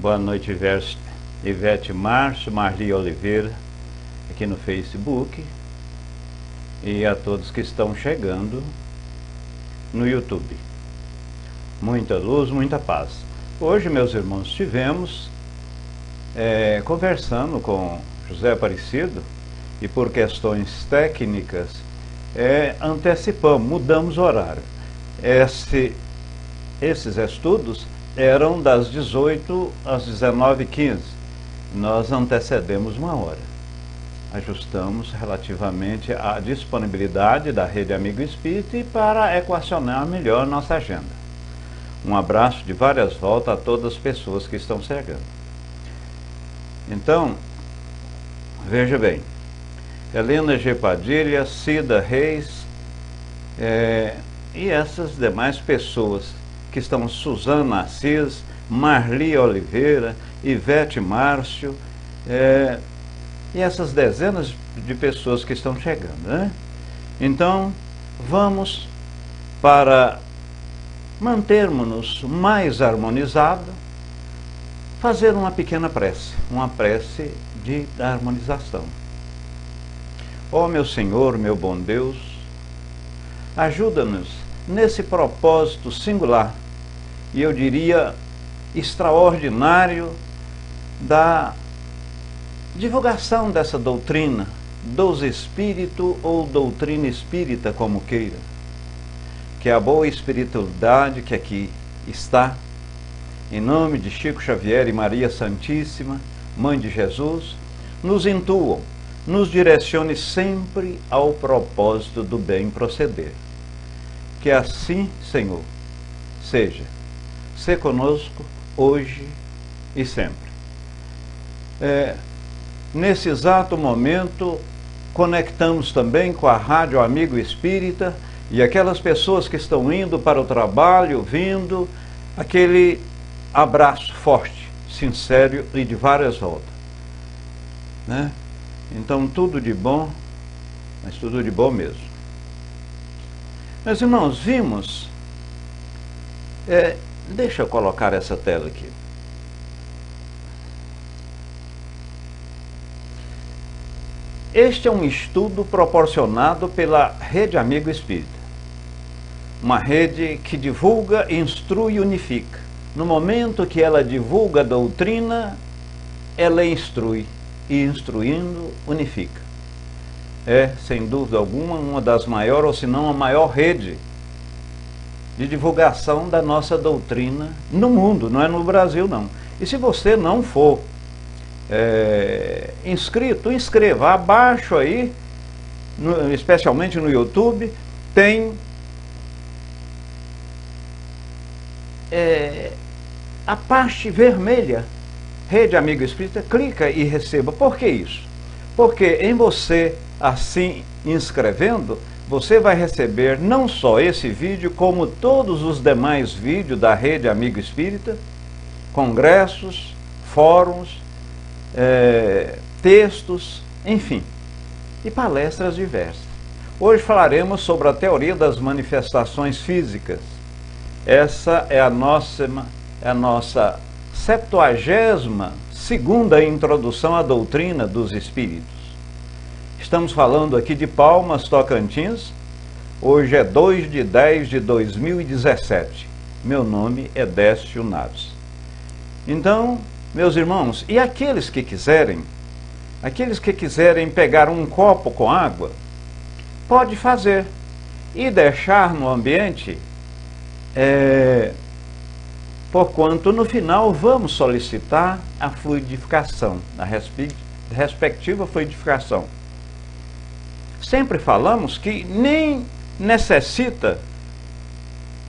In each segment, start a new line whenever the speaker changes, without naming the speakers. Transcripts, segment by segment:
Boa noite, Ivete Márcio, Marli Oliveira, aqui no Facebook, e a todos que estão chegando no YouTube. Muita luz, muita paz. Hoje, meus irmãos, estivemos conversando com José Aparecido e por questões técnicas antecipamos, mudamos o horário. Esses estudos eram das 18 às 19h15. Nós antecedemos uma hora. Ajustamos relativamente à disponibilidade da Rede Amigo Espírita e para equacionar melhor nossa agenda. Um abraço de várias voltas a todas as pessoas que estão chegando. Então, veja bem, Helena G. Padilha, Cida Reis e essas demais pessoas que estão, Suzana Assis, Marli Oliveira, Ivete Márcio, e essas dezenas de pessoas que estão chegando, né? Então, vamos, para mantermos-nos mais harmonizados, fazer uma pequena prece, uma prece da harmonização. Ó meu Senhor, meu bom Deus, ajuda-nos nesse propósito singular, e eu diria extraordinário, da divulgação dessa doutrina dos espíritos ou doutrina espírita, como queira, que a boa espiritualidade que aqui está, em nome de Chico Xavier e Maria Santíssima, Mãe de Jesus, nos intuam, nos direcione sempre ao propósito do bem proceder. Que assim, Senhor, seja. Sê conosco hoje e sempre. Nesse exato momento, conectamos também com a Rádio Amigo Espírita e aquelas pessoas que estão indo para o trabalho, vindo, aquele abraço forte, sincero e de várias voltas, né? Então, tudo de bom, mas tudo de bom mesmo. Meus irmãos, vimos... deixa eu colocar essa tela aqui. Este é um estudo proporcionado pela Rede Amigo Espírita. Uma rede que divulga, instrui e unifica. No momento que ela divulga a doutrina, ela instrui. E instruindo, unifica. Sem dúvida alguma, uma das maiores, ou se não a maior rede de divulgação da nossa doutrina no mundo, não é no Brasil não. E se você não for inscrito, inscreva. Abaixo aí, especialmente no YouTube, tem a parte vermelha, Rede Amigo Espírita, clica e receba. Por que isso? Porque em você, assim, inscrevendo, você vai receber não só esse vídeo, como todos os demais vídeos da Rede Amigo Espírita, congressos, fóruns, textos, enfim, e palestras diversas. Hoje falaremos sobre a teoria das manifestações físicas. Essa é a nossa 72ª introdução à doutrina dos Espíritos. Estamos falando aqui de Palmas, Tocantins. Hoje é 2/10/2017. Meu nome é Décio Naves. Então, meus irmãos, e aqueles que quiserem pegar um copo com água, pode fazer e deixar no ambiente, porquanto no final vamos solicitar a fluidificação, a respectiva fluidificação. Sempre falamos que nem necessita,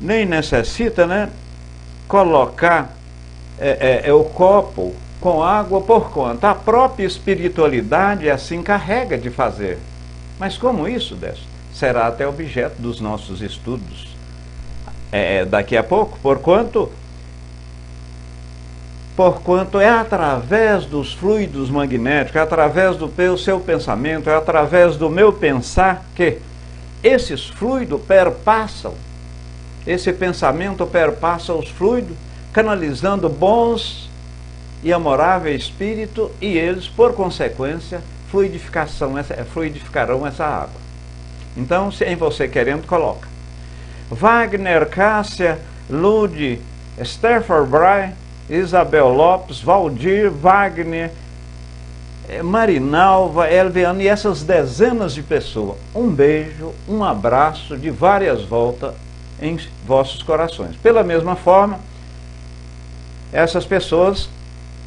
né, colocar o copo com água, por conta a própria espiritualidade assim carrega de fazer. Mas como isso, Décio, será até objeto dos nossos estudos daqui a pouco, porquanto é através dos fluidos magnéticos, é através do seu pensamento, é através do meu pensar que esses fluidos perpassam, esse pensamento perpassa os fluidos, canalizando bons e amorável espírito, e eles, por consequência, fluidificarão essa água. Então, se em você querendo, coloca. Wagner, Cássia, Lude, Stafford Bray, Isabel Lopes, Valdir, Wagner, Marinalva, Elviano e essas dezenas de pessoas. Um beijo, um abraço de várias voltas em vossos corações. Pela mesma forma, essas pessoas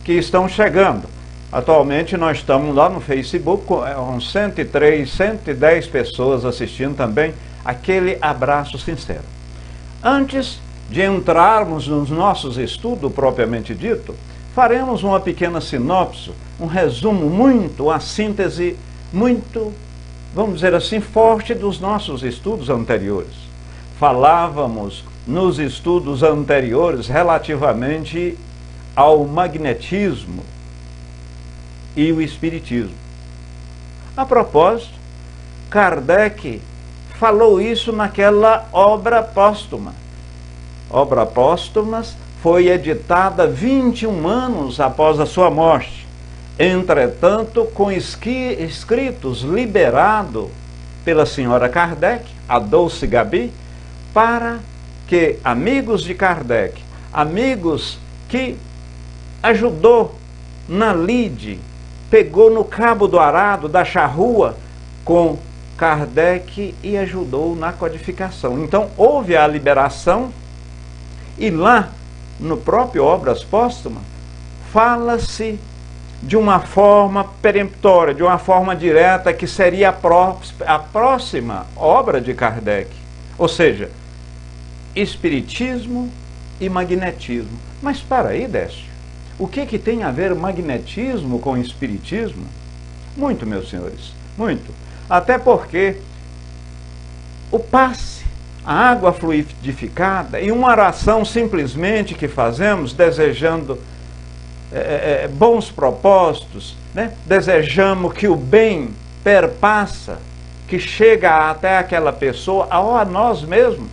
que estão chegando. Atualmente nós estamos lá no Facebook com 103, 110 pessoas assistindo também. Aquele abraço sincero. Antes de entrarmos nos nossos estudos propriamente dito, faremos uma pequena sinopse, um resumo uma síntese muito, vamos dizer assim, forte dos nossos estudos anteriores. Falávamos nos estudos anteriores relativamente ao magnetismo e o espiritismo. A propósito, Kardec falou isso naquela obra póstuma. Obra póstuma foi editada 21 anos após a sua morte. Entretanto, com escritos liberados pela senhora Kardec, a Dulce Gabi, para que amigos de Kardec, amigos que ajudou na lide, pegou no cabo do arado da charrua com Kardec e ajudou na codificação. Então houve a liberação e lá no próprio Obras Póstumas fala-se de uma forma peremptória, de uma forma direta, que seria a próxima obra de Kardec, ou seja, espiritismo e magnetismo. Mas para aí, Décio, o que tem a ver magnetismo com espiritismo? Muito, meus senhores, muito. Até porque o passe, a água fluidificada, e uma oração simplesmente que fazemos desejando bons propósitos, né? Desejamos que o bem perpassa, que chega até aquela pessoa, ou a nós mesmos,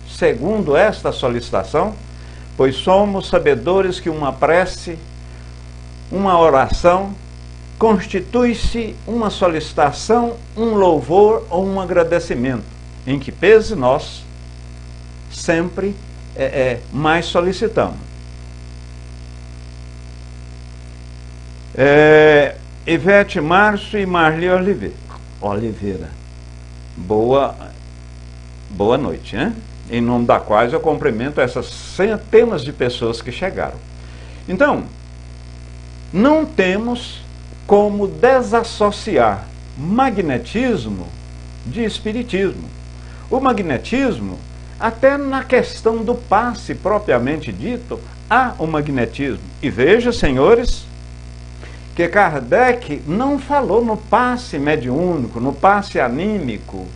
segundo esta solicitação, pois somos sabedores que uma prece, uma oração, constitui-se uma solicitação, um louvor ou um agradecimento, em que pese nós sempre mais solicitamos. Ivete Márcio e Marli Oliveira. Boa noite, né? Em nome da qual eu cumprimento essas centenas de pessoas que chegaram. Então, não temos como desassociar magnetismo de espiritismo. O magnetismo, até na questão do passe propriamente dito, há o magnetismo. E veja, senhores, que Kardec não falou no passe mediúnico, no passe anímico.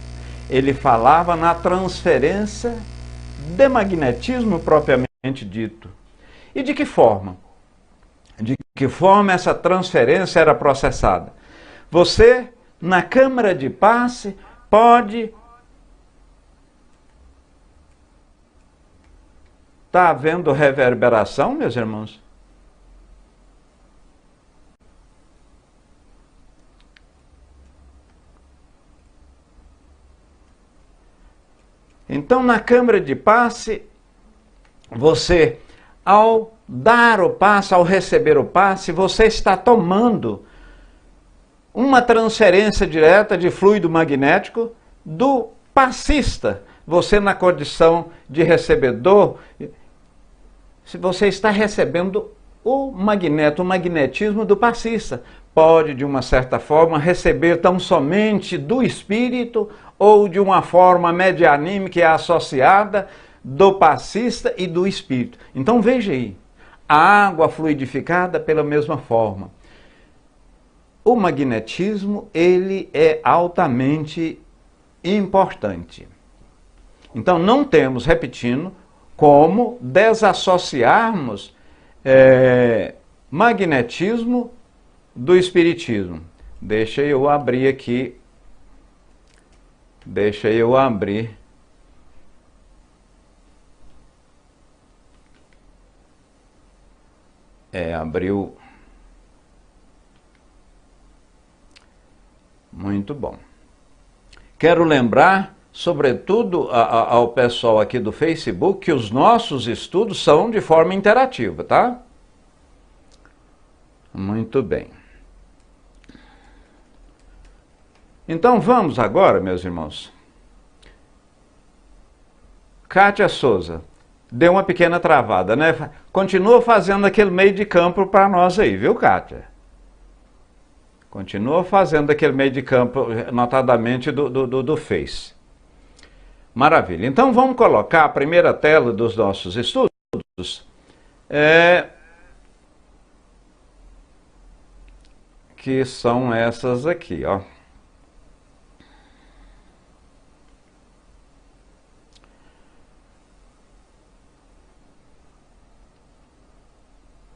Ele falava na transferência de magnetismo propriamente dito. E de que forma? De que forma essa transferência era processada? Você, na câmara de passe, pode... Está havendo reverberação, meus irmãos? Então, na câmara de passe, você, ao dar o passe, ao receber o passe, você está tomando uma transferência direta de fluido magnético do passista. Você, na condição de recebedor, se você está recebendo o magnetismo do passista, pode, de uma certa forma, receber tão somente do espírito ou de uma forma medianímica que é associada do passista e do espírito. Então veja aí, a água fluidificada pela mesma forma. O magnetismo, ele é altamente importante. Então não temos, repetindo, como desassociarmos magnetismo do espiritismo. Deixa eu abrir aqui. Deixa eu abrir. Abriu. Muito bom. Quero lembrar, sobretudo ao pessoal aqui do Facebook, que os nossos estudos são de forma interativa, tá? Muito bem. Então vamos agora, meus irmãos. Kátia Souza, deu uma pequena travada, né? Continua fazendo aquele meio de campo para nós aí, viu, Kátia? Continua fazendo aquele meio de campo, notadamente do Face. Maravilha. Então vamos colocar a primeira tela dos nossos estudos. Que são essas aqui, ó.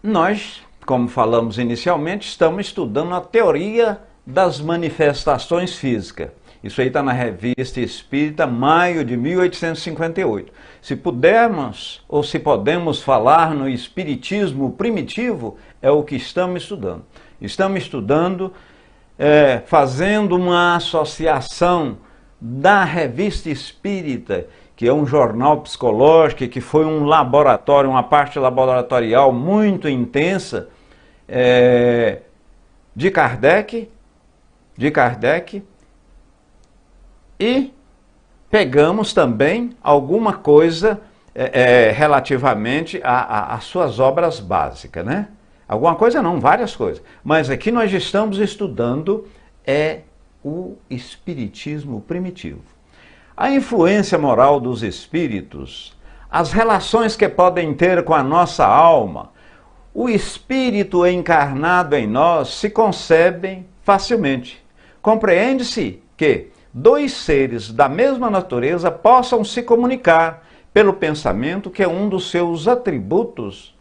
Nós, como falamos inicialmente, estamos estudando a teoria das manifestações físicas. Isso aí está na Revista Espírita, maio de 1858. Se pudermos, ou se podemos falar no espiritismo primitivo, é o que estamos estudando. Estamos estudando, fazendo uma associação da Revista Espírita, que é um jornal psicológico, que foi um laboratório, uma parte laboratorial muito intensa, de Kardec, e pegamos também alguma coisa relativamente às suas obras básicas, né? Alguma coisa não, várias coisas. Mas aqui nós estamos estudando o espiritismo primitivo. A influência moral dos espíritos, as relações que podem ter com a nossa alma, o espírito encarnado em nós se concebem facilmente. Compreende-se que dois seres da mesma natureza possam se comunicar pelo pensamento, que é um dos seus atributos,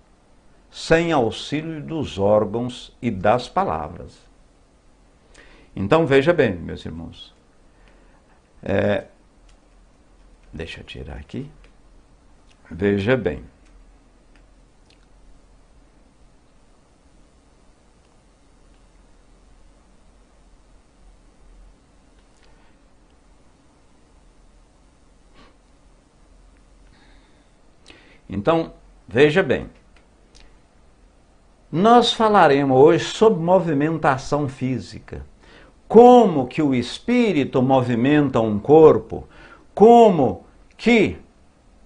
sem auxílio dos órgãos e das palavras. Então veja bem, meus irmãos. Deixa eu tirar aqui. Veja bem. Então, veja bem. Nós falaremos hoje sobre movimentação física. Como que o espírito movimenta um corpo, como que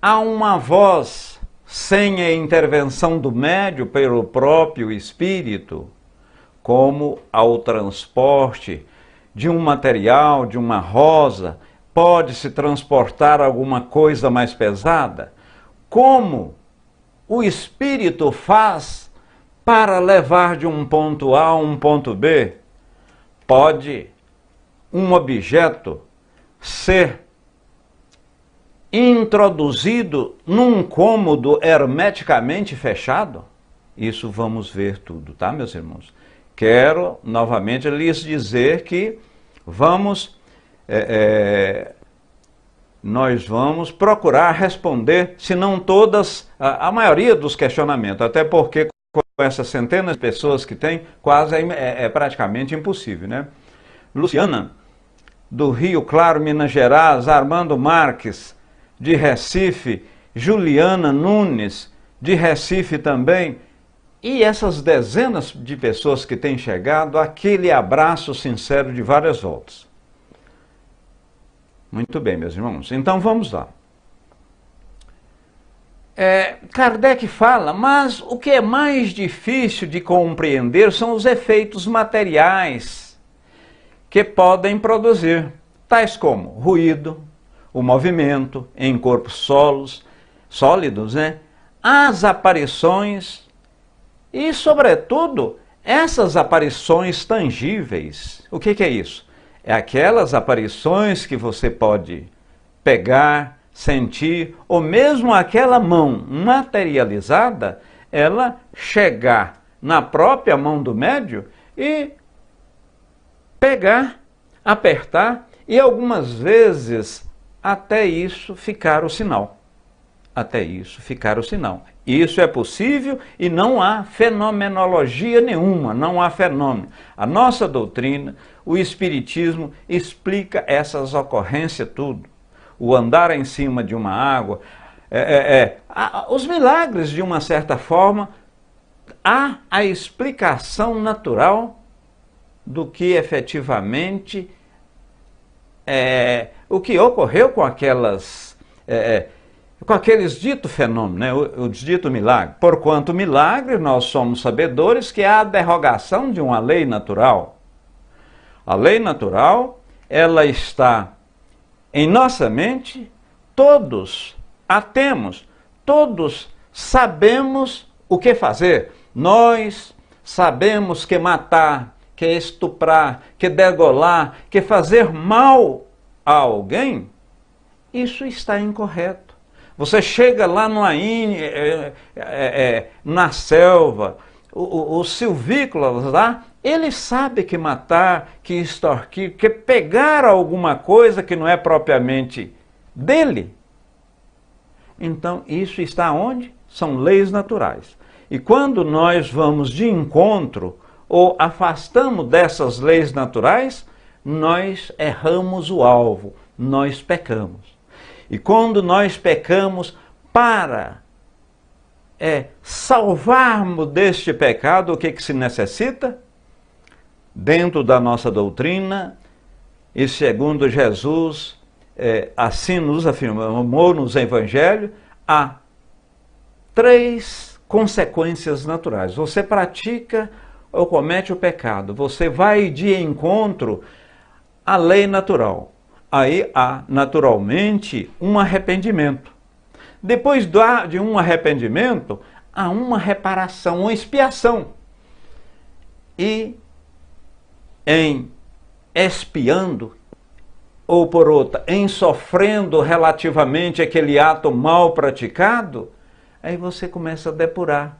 há uma voz sem a intervenção do médium pelo próprio espírito, como ao transporte de um material, de uma rosa, pode-se transportar alguma coisa mais pesada, como o espírito faz para levar de um ponto A a um ponto B. Pode um objeto ser introduzido num cômodo hermeticamente fechado? Isso vamos ver tudo, tá, meus irmãos? Quero novamente lhes dizer que nós vamos procurar responder, se não todas, a maioria dos questionamentos, até porque com essas centenas de pessoas que tem, quase é praticamente impossível, né? Luciana, do Rio Claro, Minas Gerais, Armando Marques, de Recife, Juliana Nunes, de Recife também, e essas dezenas de pessoas que têm chegado, aquele abraço sincero de várias voltas. Muito bem, meus irmãos, então vamos lá. Kardec fala, mas o que é mais difícil de compreender são os efeitos materiais que podem produzir, tais como ruído, o movimento em corpos sólidos, né? As aparições e, sobretudo, essas aparições tangíveis. O que é isso? É aquelas aparições que você pode pegar, sentir, ou mesmo aquela mão materializada, ela chegar na própria mão do médium e pegar, apertar e algumas vezes até isso ficar o sinal. até isso ficar o sinal. Isso é possível e não há fenomenologia nenhuma, não há fenômeno. A nossa doutrina, o Espiritismo, explica essas ocorrências tudo. O andar em cima de uma água, os milagres, de uma certa forma, há a explicação natural do que efetivamente o que ocorreu com aqueles ditos fenômenos, né? Os ditos milagres. Porquanto milagre, nós somos sabedores que há a derrogação de uma lei natural. A lei natural, ela está em nossa mente, todos a temos, todos sabemos o que fazer. Nós sabemos que matar, que estuprar, que degolar, que fazer mal a alguém, isso está incorreto. Você chega lá na selva, os silvícolas lá, ele sabe que matar, que extorquir, que pegar alguma coisa que não é propriamente dele. Então, isso está onde? São leis naturais. E quando nós vamos de encontro ou afastamos dessas leis naturais, nós erramos o alvo, nós pecamos. E quando nós pecamos, para salvarmos deste pecado, o que se necessita? Dentro da nossa doutrina, e segundo Jesus, assim nos afirmou nos Evangelhos, há 3 consequências naturais. Você pratica ou comete o pecado, você vai de encontro à lei natural. Aí há, naturalmente, um arrependimento. Depois de um arrependimento, há uma reparação, uma expiação. E em expiando, ou por outra, em sofrendo relativamente aquele ato mal praticado, aí você começa a depurar.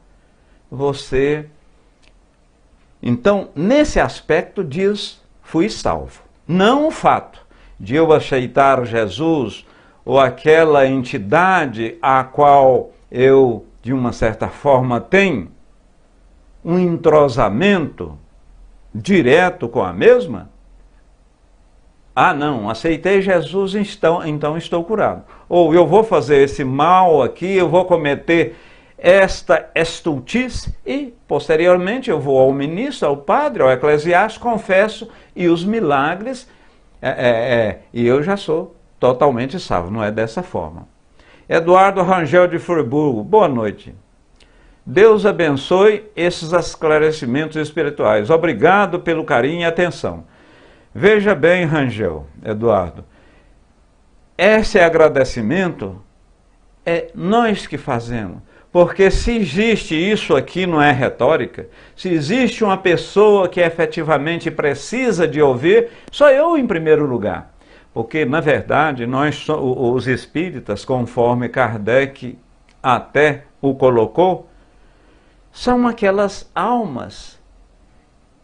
Então, nesse aspecto, diz, fui salvo. Não o fato de eu aceitar Jesus ou aquela entidade a qual eu, de uma certa forma, tenho um entrosamento direto com a mesma. Ah, não, aceitei Jesus, então estou curado. Ou eu vou fazer esse mal aqui, eu vou cometer esta estultice e, posteriormente, eu vou ao ministro, ao padre, ao eclesiástico, confesso, e os milagres, e eu já sou totalmente salvo. Não é dessa forma. Eduardo Rangel de Friburgo, boa noite. Deus abençoe esses esclarecimentos espirituais. Obrigado pelo carinho e atenção. Veja bem, Rangel, Eduardo, esse agradecimento é nós que fazemos. Porque se existe isso aqui, não é retórica, se existe uma pessoa que efetivamente precisa de ouvir, sou eu em primeiro lugar. Porque, na verdade, nós, os espíritas, conforme Kardec até o colocou, são aquelas almas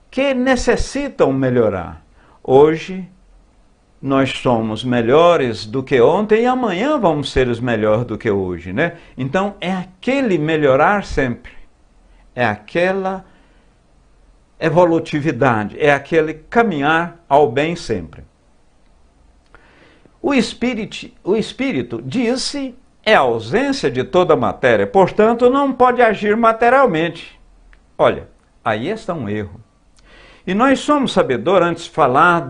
que necessitam melhorar. Hoje, nós somos melhores do que ontem e amanhã vamos ser os melhores do que hoje, né? Então, é aquele melhorar sempre. É aquela evolutividade, é aquele caminhar ao bem sempre. O espírito, disse, é a ausência de toda matéria, portanto, não pode agir materialmente. Olha, aí está um erro. E nós somos sabedores, antes de falar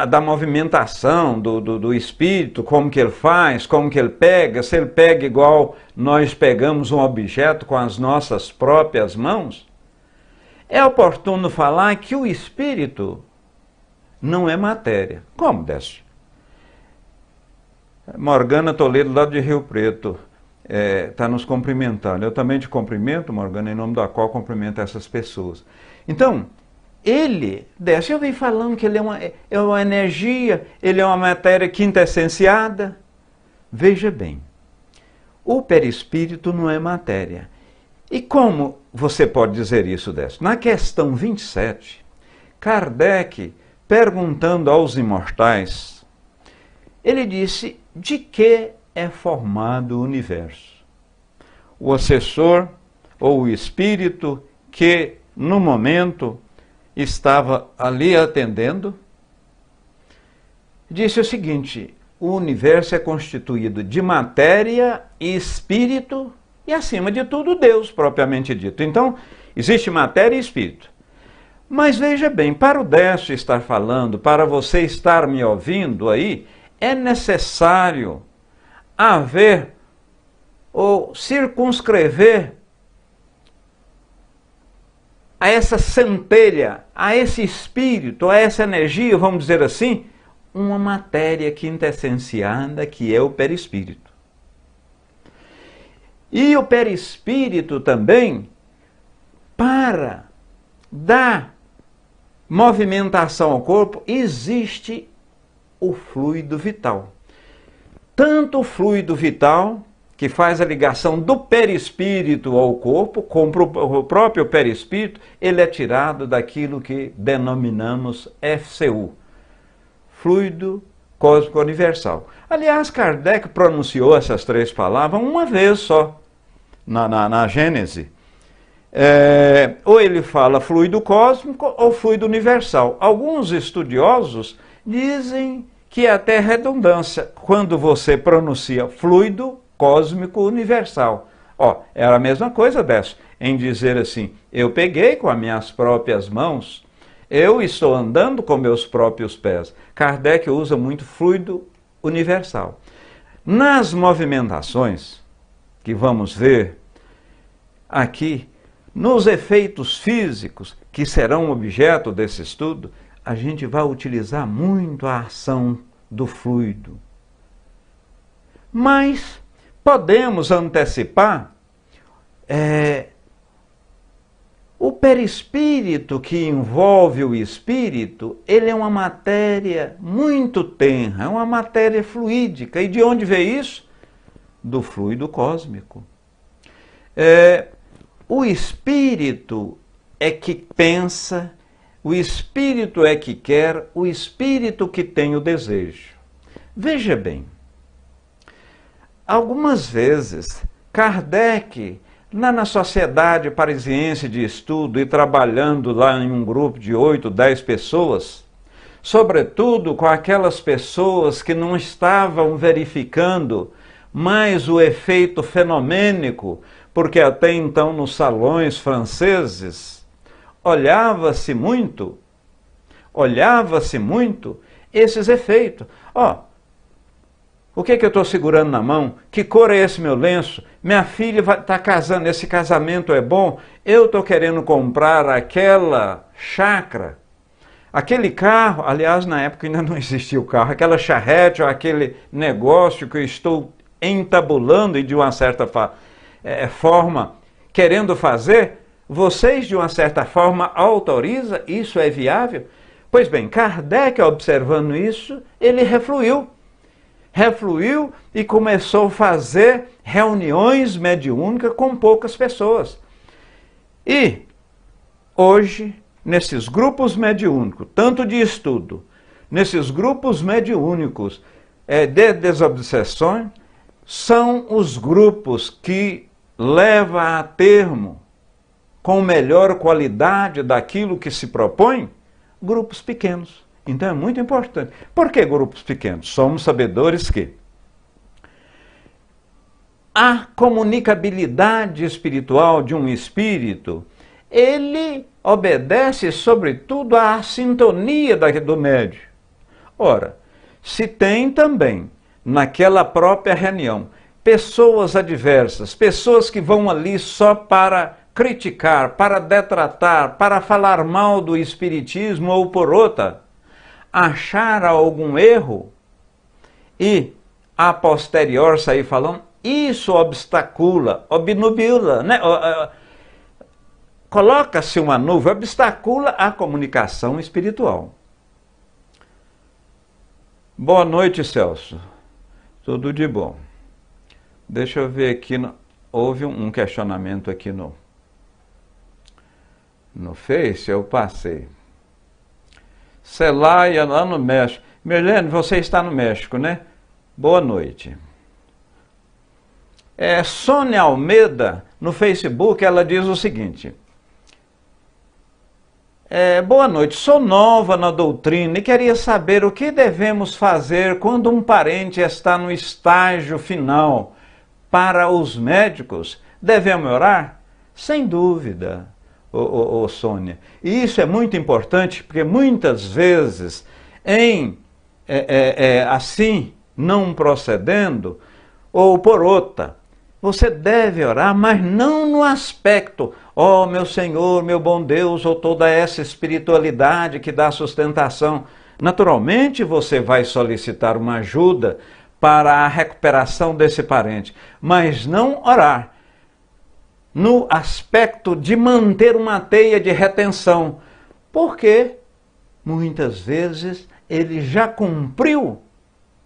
da movimentação do espírito, como que ele faz, como que ele pega, se ele pega igual nós pegamos um objeto com as nossas próprias mãos, é oportuno falar que o espírito não é matéria. Como desse? Morgana Toledo, lá de Rio Preto, está nos cumprimentando. Eu também te cumprimento, Morgana, em nome da qual cumprimento essas pessoas. Então, ele desce, eu venho falando que ele é uma energia, ele é uma matéria quintessenciada. Veja bem, o perispírito não é matéria. E como você pode dizer isso, Décio? Na questão 27, Kardec, perguntando aos imortais, ele disse, de que é formado o universo. O assessor ou o espírito que no momento estava ali atendendo disse o seguinte: o universo é constituído de matéria e espírito e, acima de tudo, Deus propriamente dito. Então, existe matéria e espírito. Mas veja bem, para o Décio estar falando, para você estar me ouvindo aí, é necessário haver ou circunscrever a essa centelha, a esse espírito, a essa energia, vamos dizer assim, uma matéria quintessenciada que é o perispírito. E o perispírito também, para dar movimentação ao corpo, existe o fluido vital. Tanto o fluido vital, que faz a ligação do perispírito ao corpo, como o próprio perispírito, ele é tirado daquilo que denominamos FCU, fluido cósmico universal. Aliás, Kardec pronunciou essas três palavras uma vez só, na Gênese. Ou ele fala fluido cósmico ou fluido universal. Alguns estudiosos dizem que é até redundância quando você pronuncia fluido cósmico universal. Era a mesma coisa dessa, em dizer assim, eu peguei com as minhas próprias mãos, eu estou andando com meus próprios pés. Kardec usa muito fluido universal. Nas movimentações que vamos ver aqui, nos efeitos físicos que serão objeto desse estudo, a gente vai utilizar muito a ação do fluido. Mas podemos antecipar o perispírito que envolve o espírito, ele é uma matéria muito tenra, é uma matéria fluídica. E de onde vem isso? Do fluido cósmico. O espírito é que pensa, o espírito é que quer, o espírito que tem o desejo. Veja bem, algumas vezes Kardec, na Sociedade Parisiense de Estudo e trabalhando lá em um grupo de 8, 10 pessoas, sobretudo com aquelas pessoas que não estavam verificando mais o efeito fenomênico, porque até então nos salões franceses olhava-se muito esses efeitos. O que eu estou segurando na mão? Que cor é esse meu lenço? Minha filha está casando, esse casamento é bom? Eu estou querendo comprar aquela chácara, aquele carro, aliás, na época ainda não existia o carro, aquela charrete ou aquele negócio que eu estou entabulando e de uma certa forma querendo fazer, vocês de uma certa forma autorizam? Isso é viável? Pois bem, Kardec, observando isso, ele refluiu e começou a fazer reuniões mediúnicas com poucas pessoas. E hoje, nesses grupos mediúnicos, tanto de estudo, nesses grupos mediúnicos de desobsessões, são os grupos que levam a termo, com melhor qualidade daquilo que se propõe, grupos pequenos. Então é muito importante. Por que grupos pequenos? Somos sabedores que a comunicabilidade espiritual de um espírito, ele obedece sobretudo à sintonia do médium. Ora, se tem também naquela própria reunião pessoas adversas, pessoas que vão ali só para criticar, para detratar, para falar mal do espiritismo ou por outra, achar algum erro e a posterior sair falando, isso obstacula, obnubila, né? Coloca-se uma nuvem, obstacula a comunicação espiritual. Boa noite, Celso. Tudo de bom. Deixa eu ver aqui, houve um questionamento aqui no Face, eu passei. Celaya, lá no México. Mirlene, você está no México, né? Boa noite. Sônia Almeida, no Facebook, ela diz o seguinte: boa noite, sou nova na doutrina e queria saber o que devemos fazer quando um parente está no estágio final. Para os médicos, devemos orar? Sem dúvida, Sônia. E isso é muito importante, porque muitas vezes, assim, não procedendo, ou por outra, você deve orar, mas não no aspecto, ó meu Senhor, meu bom Deus, ou toda essa espiritualidade que dá sustentação. Naturalmente você vai solicitar uma ajuda para a recuperação desse parente, mas não orar no aspecto de manter uma teia de retenção, porque muitas vezes ele já cumpriu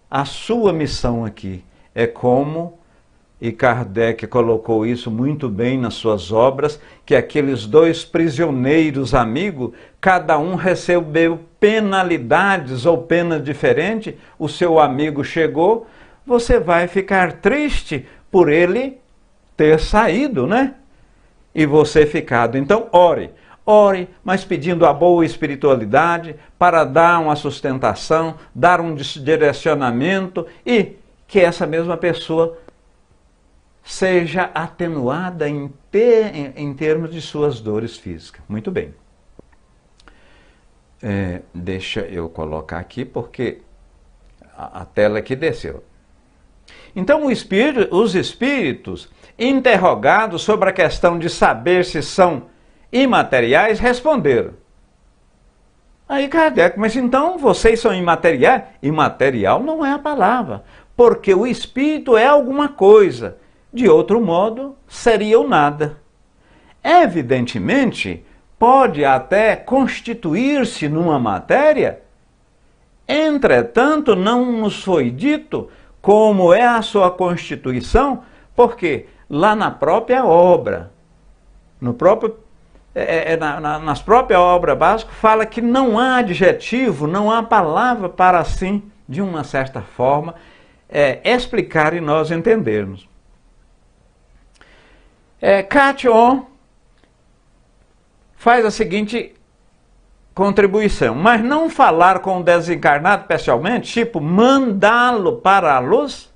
a sua missão aqui. É como, e Kardec colocou isso muito bem nas suas obras, que aqueles dois prisioneiros amigos, cada um recebeu penalidades ou pena diferente. O seu amigo chegou, você vai ficar triste por ele ter saído, né? E você ficado. Então, ore, mas pedindo a boa espiritualidade para dar uma sustentação, dar um direcionamento e que essa mesma pessoa seja atenuada em termos de suas dores físicas. Muito bem. Deixa eu colocar aqui porque a tela aqui desceu. Então, os espíritos interrogados sobre a questão de saber se são imateriais responderam. Aí Kardec, mas então vocês são imateriais? Imaterial não é a palavra, porque o espírito é alguma coisa. De outro modo, seria o nada. Evidentemente, pode até constituir-se numa matéria, entretanto, não nos foi dito como é a sua constituição, porque lá na própria obra, nas próprias obras básicas, fala que não há adjetivo, não há palavra para assim, de uma certa forma, explicar e nós entendermos. Cation faz a seguinte contribuição: mas não falar com o desencarnado pessoalmente, tipo mandá-lo para a luz.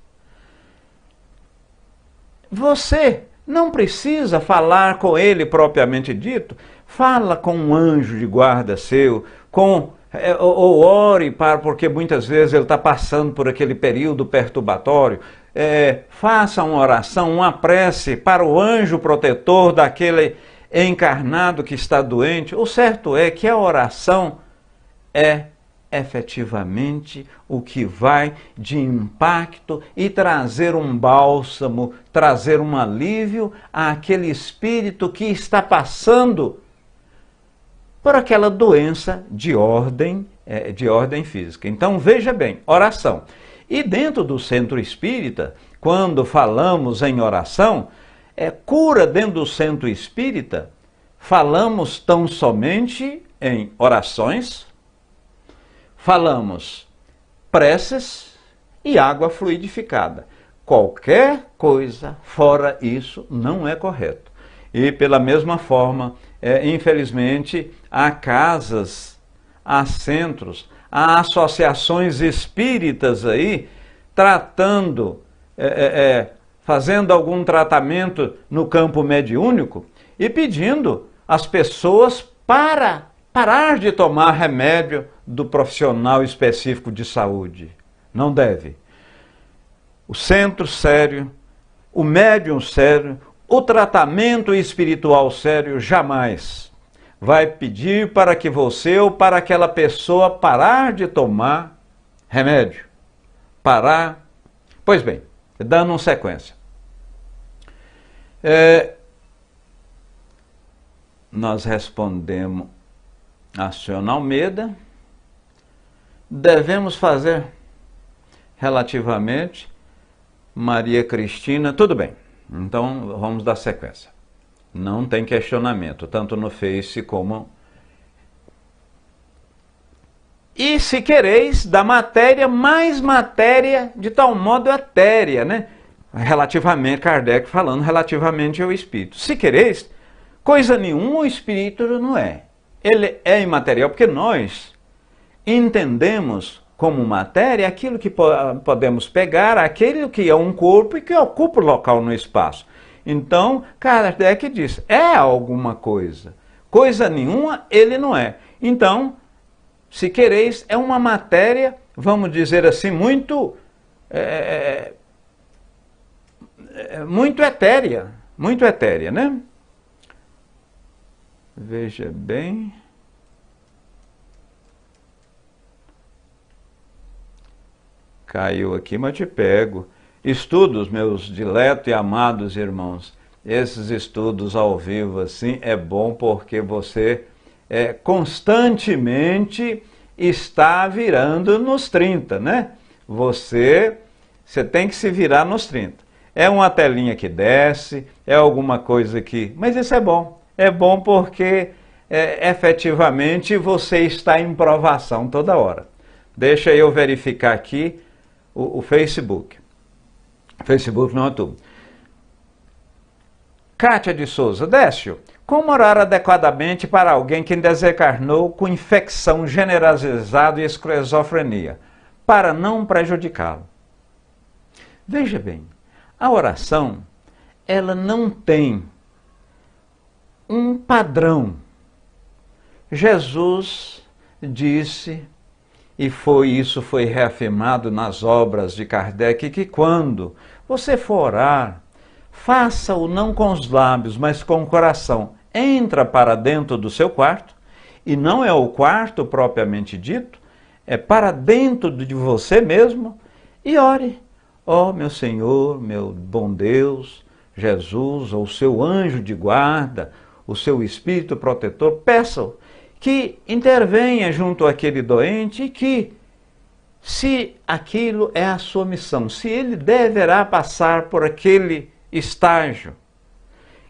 Você não precisa falar com ele propriamente dito. Fala com um anjo de guarda seu, ou ore porque muitas vezes ele está passando por aquele período perturbatório. Faça uma oração, uma prece para o anjo protetor daquele encarnado que está doente. O certo é que a oração é efetivamente o que vai de impacto e trazer um bálsamo, trazer um alívio àquele espírito que está passando por aquela doença de ordem física. Então veja bem, oração. E dentro do centro espírita, quando falamos em oração, cura dentro do centro espírita, falamos tão somente em orações, falamos preces e água fluidificada. Qualquer coisa fora isso não é correto. E pela mesma forma, infelizmente, há casas, há centros, há associações espíritas aí tratando, fazendo algum tratamento no campo mediúnico e pedindo às pessoas para parar de tomar remédio do profissional específico de saúde. Não deve. O centro sério, o médium sério, o tratamento espiritual sério jamais vai pedir para que você ou para aquela pessoa parar de tomar remédio. Parar. Pois bem, dando uma sequência. Nós respondemos a senhora Almeida. Devemos fazer relativamente Maria Cristina, tudo bem. Então vamos dar sequência. Não tem questionamento, tanto no Face como... E se quereis da matéria, mais matéria de tal modo etérea, né? relativamente, Kardec falando relativamente ao espírito. Se quereis, coisa nenhuma o espírito não é. Ele é imaterial, porque nós entendemos como matéria aquilo que podemos pegar, aquele que é um corpo e que ocupa o local no espaço. Então, Kardec diz, é alguma coisa. Coisa nenhuma ele não é. Então, se quereis, é uma matéria, vamos dizer assim, muito etérea, né? Veja bem. Caiu aqui, mas te pego. Estudos, meus diletos e amados irmãos. Esses estudos ao vivo, assim, é bom porque você constantemente está virando nos 30, né? Você tem que se virar nos 30. É uma telinha que desce, é alguma coisa que... Mas isso é bom. É bom porque, efetivamente, você está em provação toda hora. Deixa eu verificar aqui o Facebook. Facebook no YouTube. Kátia de Souza, Décio, como orar adequadamente para alguém que desencarnou com infecção generalizada e esquizofrenia, para não prejudicá-lo? Veja bem, a oração, ela não tem um padrão. Jesus disse, e isso foi reafirmado nas obras de Kardec, que quando você for orar, faça-o não com os lábios, mas com o coração. Entra para dentro do seu quarto, e não é o quarto propriamente dito, é para dentro de você mesmo, e ore. Ó meu Senhor, meu bom Deus, Jesus, ou o seu anjo de guarda, o seu espírito protetor, peça-o que intervenha junto àquele doente e que, se aquilo é a sua missão, se ele deverá passar por aquele estágio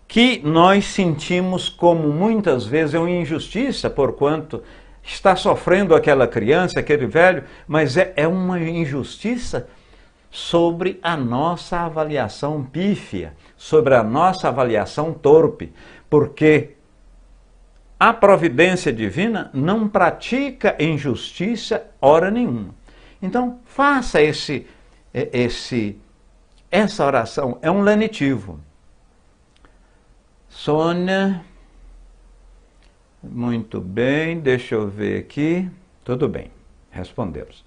que nós sentimos como muitas vezes é uma injustiça, porquanto está sofrendo aquela criança, aquele velho, mas é uma injustiça sobre a nossa avaliação pífia, sobre a nossa avaliação torpe, porque a providência divina não pratica injustiça hora nenhuma. Então, faça essa oração, é um lenitivo. Sônia, muito bem, deixa eu ver aqui, tudo bem, respondemos.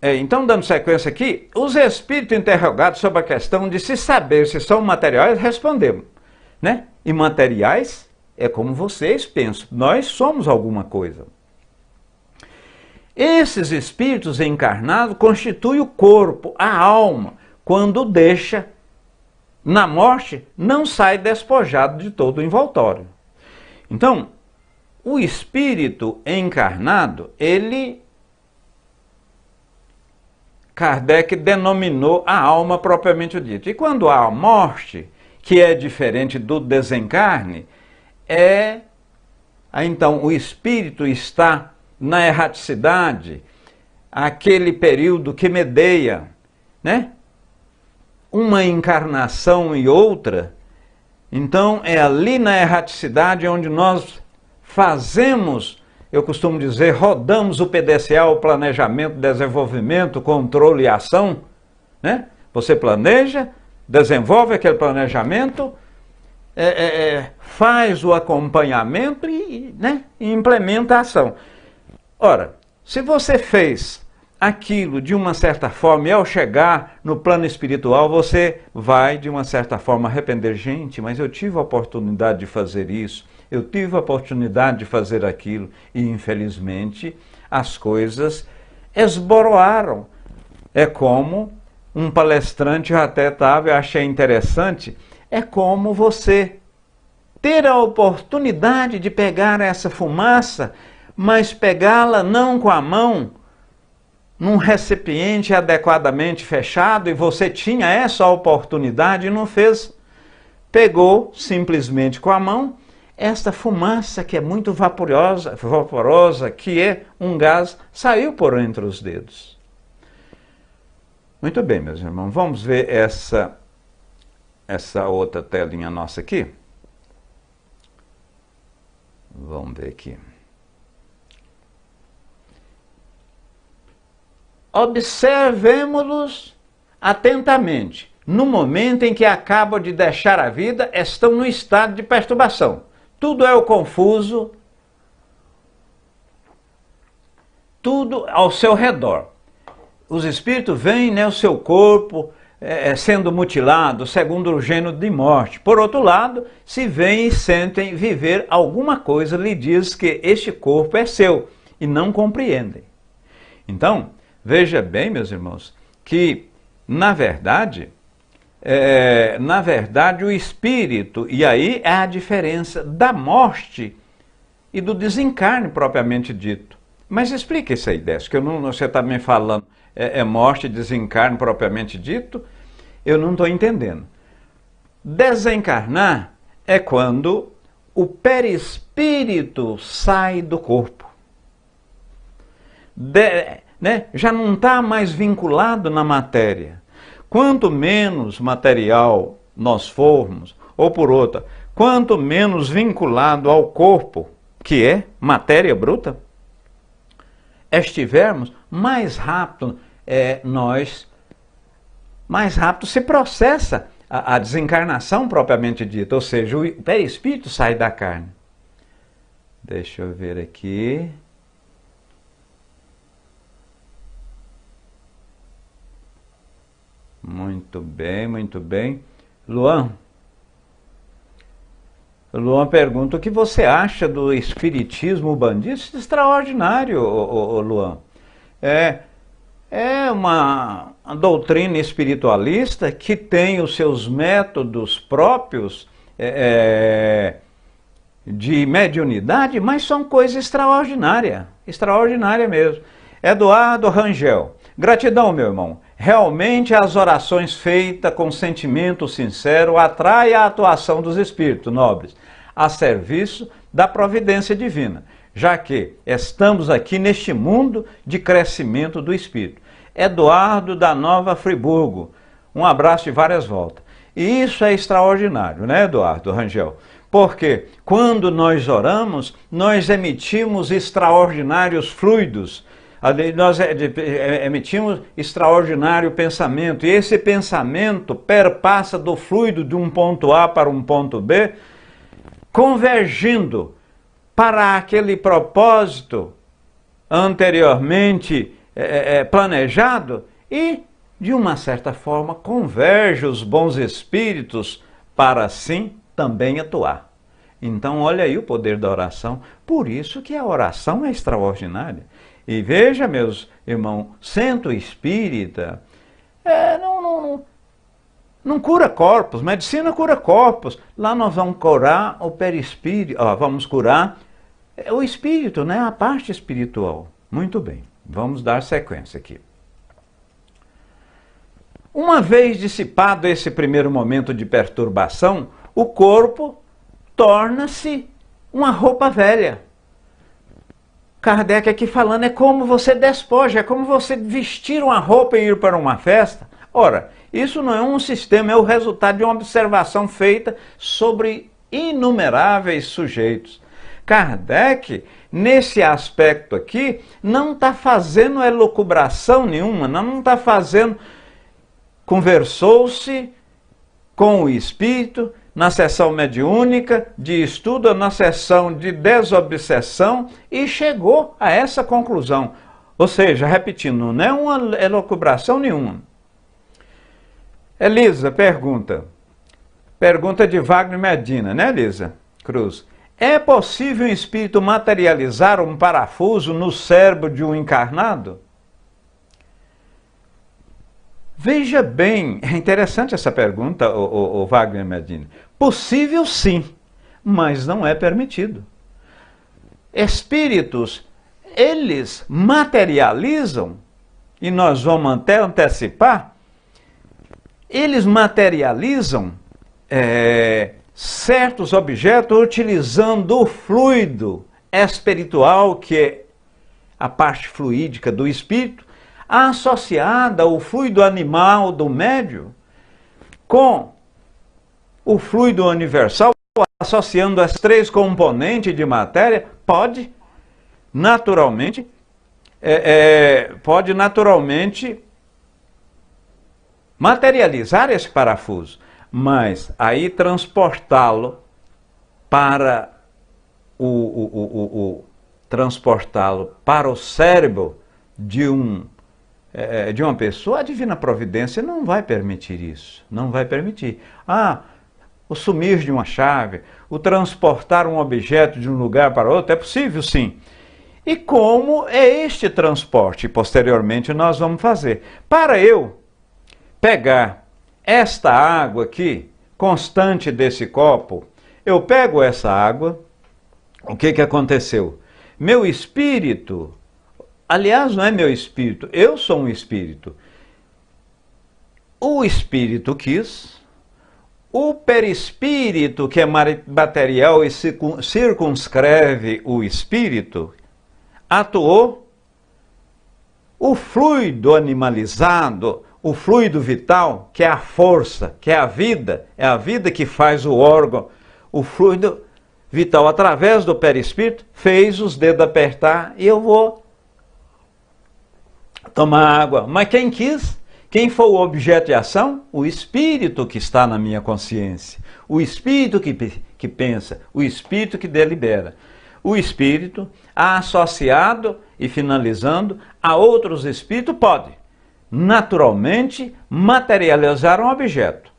Então, dando sequência aqui, os espíritos interrogados sobre a questão de se saber se são materiais, respondemos, né? Imateriais é como vocês pensam, nós somos alguma coisa. Esses espíritos encarnados constituem o corpo, a alma, quando deixa na morte, não sai despojado de todo o envoltório. Então, o espírito encarnado, Kardec denominou a alma propriamente dita. E quando há a morte, que é diferente do desencarne, então o espírito está na erraticidade, aquele período que medeia, né? Uma encarnação e outra. Então é ali na erraticidade onde nós fazemos, eu costumo dizer, rodamos o PDCA, o planejamento, desenvolvimento, controle e ação, né? Você planeja, desenvolve aquele planejamento, faz o acompanhamento e implementa a ação. Ora, se você fez aquilo de uma certa forma e ao chegar no plano espiritual você vai de uma certa forma arrepender. Gente, mas eu tive a oportunidade de fazer isso, eu tive a oportunidade de fazer aquilo e infelizmente as coisas esboroaram. É como um palestrante, eu até estava, eu achei interessante, é como você ter a oportunidade de pegar essa fumaça, mas pegá-la não com a mão, num recipiente adequadamente fechado, e você tinha essa oportunidade e não fez. Pegou simplesmente com a mão esta fumaça que é muito vaporosa, que é um gás, saiu por entre os dedos. Muito bem, meus irmãos, vamos ver essa outra telinha nossa aqui. Vamos ver aqui. Observemos-los atentamente. No momento em que acabam de deixar a vida, estão no estado de perturbação. Tudo é o confuso, tudo ao seu redor. Os espíritos veem, né, o seu corpo sendo mutilado segundo o gênero de morte. Por outro lado, se veem e sentem viver alguma coisa, lhe diz que este corpo é seu e não compreendem. Então, veja bem, meus irmãos, que na verdade o espírito, e aí é a diferença da morte e do desencarne propriamente dito. Mas explica isso aí, Décio, que você está me falando, morte e desencarne propriamente dito, eu não estou entendendo. Desencarnar é quando o perispírito sai do corpo. Já não está mais vinculado na matéria. Quanto menos material nós formos, ou por outra, quanto menos vinculado ao corpo, que é matéria bruta, estivermos, mais rápido mais rápido se processa a desencarnação propriamente dita, ou seja, o perispírito sai da carne. Deixa eu ver aqui. Muito bem, muito bem. Luan pergunta: o que você acha do espiritismo umbandista? Extraordinário, Luan. É uma doutrina espiritualista que tem os seus métodos próprios de mediunidade, mas são coisas extraordinárias, extraordinária mesmo. Eduardo Rangel: gratidão, meu irmão. Realmente as orações feitas com sentimento sincero atraem a atuação dos espíritos nobres a serviço da providência divina, já que estamos aqui neste mundo de crescimento do espírito. Eduardo da Nova Friburgo, um abraço de várias voltas. E isso é extraordinário, né, Eduardo Rangel? Porque quando nós oramos, nós emitimos extraordinários fluidos, nós emitimos extraordinário pensamento, e esse pensamento perpassa do fluido de um ponto A para um ponto B, convergindo para aquele propósito anteriormente planejado, e de uma certa forma converge os bons espíritos para assim também atuar. Então olha aí o poder da oração, por isso que a oração é extraordinária. E veja, meus irmãos, centro espírita não cura corpos, medicina cura corpos. Lá nós vamos curar o perispírito, vamos curar o espírito, né? A parte espiritual. Muito bem, vamos dar sequência aqui. Uma vez dissipado esse primeiro momento de perturbação, o corpo torna-se uma roupa velha. Kardec aqui falando, é como você despoja, é como você vestir uma roupa e ir para uma festa. Ora, isso não é um sistema, é o resultado de uma observação feita sobre inumeráveis sujeitos. Kardec, nesse aspecto aqui, não está fazendo elucubração nenhuma, não está fazendo... Conversou-se com o espírito na sessão mediúnica de estudo, na sessão de desobsessão, e chegou a essa conclusão. Ou seja, repetindo, não é uma elucubração nenhuma. Elisa pergunta de Wagner Medina, né, Elisa Cruz? É possível um espírito materializar um parafuso no cérebro de um encarnado? Veja bem, é interessante essa pergunta, o Wagner Medina. Possível sim, mas não é permitido. Espíritos, eles materializam, e nós vamos até antecipar, eles materializam certos objetos utilizando o fluido espiritual, que é a parte fluídica do espírito, associada ao fluido animal do médium com o fluido universal, associando as três componentes de matéria, pode naturalmente materializar esse parafuso, mas aí transportá-lo para transportá-lo para o cérebro de uma pessoa, a divina providência não vai permitir isso, não vai permitir. O sumir de uma chave, o transportar um objeto de um lugar para outro, é possível sim. E como é este transporte? Posteriormente nós vamos fazer. Para eu pegar esta água aqui, constante desse copo, eu pego essa água, o que aconteceu? Meu espírito, aliás, não é meu espírito, eu sou um espírito. O espírito quis, o perispírito, que é material e circunscreve o espírito, atuou, o fluido animalizado, o fluido vital, que é a força, que é a vida que faz o órgão, o fluido vital, através do perispírito, fez os dedos apertar e eu vou tomar água. Mas quem quis? Quem foi o objeto de ação? O espírito que está na minha consciência. O espírito que pensa, o espírito que delibera. O espírito, associado e finalizando a outros espíritos, pode naturalmente materializar um objeto.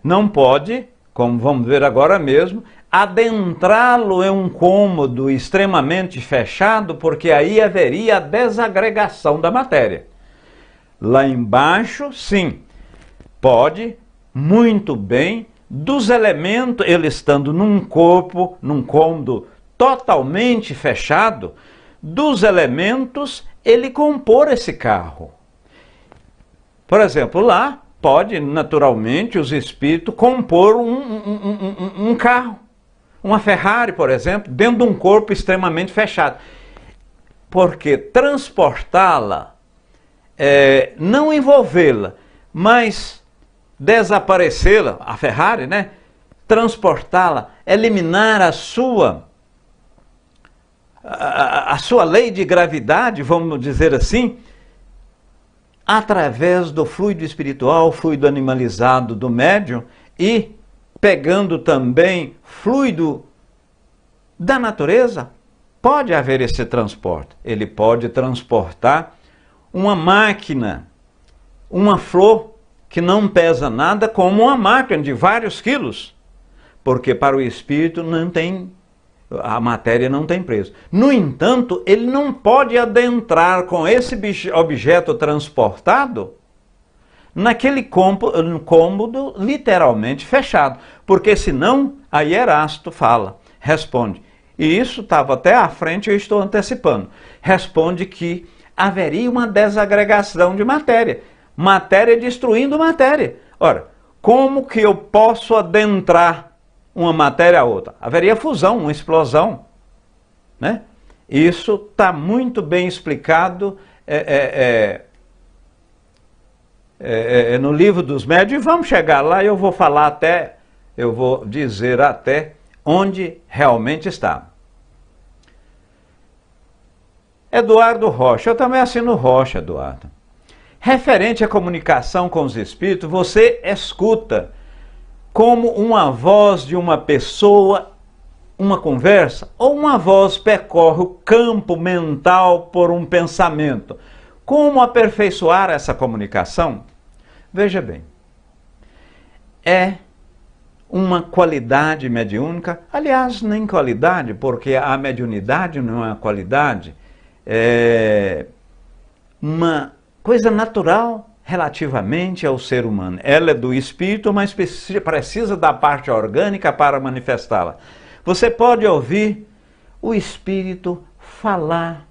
Não pode, como vamos ver agora mesmo, adentrá-lo em um cômodo extremamente fechado, porque aí haveria a desagregação da matéria. Lá embaixo, sim, pode muito bem, dos elementos, ele estando num corpo, num cômodo totalmente fechado, dos elementos, ele compor esse carro. Por exemplo, lá pode naturalmente os espíritos compor um carro, uma Ferrari, por exemplo, dentro de um corpo extremamente fechado. Porque transportá-la, não envolvê-la, mas desaparecê-la, a Ferrari, né? Transportá-la, eliminar a sua lei de gravidade, vamos dizer assim, através do fluido espiritual, fluido animalizado do médium e pegando também fluido da natureza, pode haver esse transporte. Ele pode transportar uma máquina, uma flor que não pesa nada, como uma máquina de vários quilos, porque para o espírito não tem, a matéria não tem peso. No entanto, ele não pode adentrar com esse objeto transportado naquele cômodo literalmente fechado, porque senão, aí Erasto fala, responde, e isso estava até à frente, eu estou antecipando, responde que haveria uma desagregação de matéria, matéria destruindo matéria. Ora, como que eu posso adentrar uma matéria a outra? Haveria fusão, uma explosão, né? Isso está muito bem explicado no livro dos médiuns, e vamos chegar lá e eu vou falar até, eu vou dizer até onde realmente está. Eduardo Rocha, eu também assino Rocha, Eduardo. Referente à comunicação com os espíritos, você escuta como uma voz de uma pessoa, uma conversa, ou uma voz percorre o campo mental por um pensamento. Como aperfeiçoar essa comunicação? Veja bem, é uma qualidade mediúnica, aliás, nem qualidade, porque a mediunidade não é uma qualidade, é uma coisa natural relativamente ao ser humano. Ela é do espírito, mas precisa da parte orgânica para manifestá-la. Você pode ouvir o espírito falar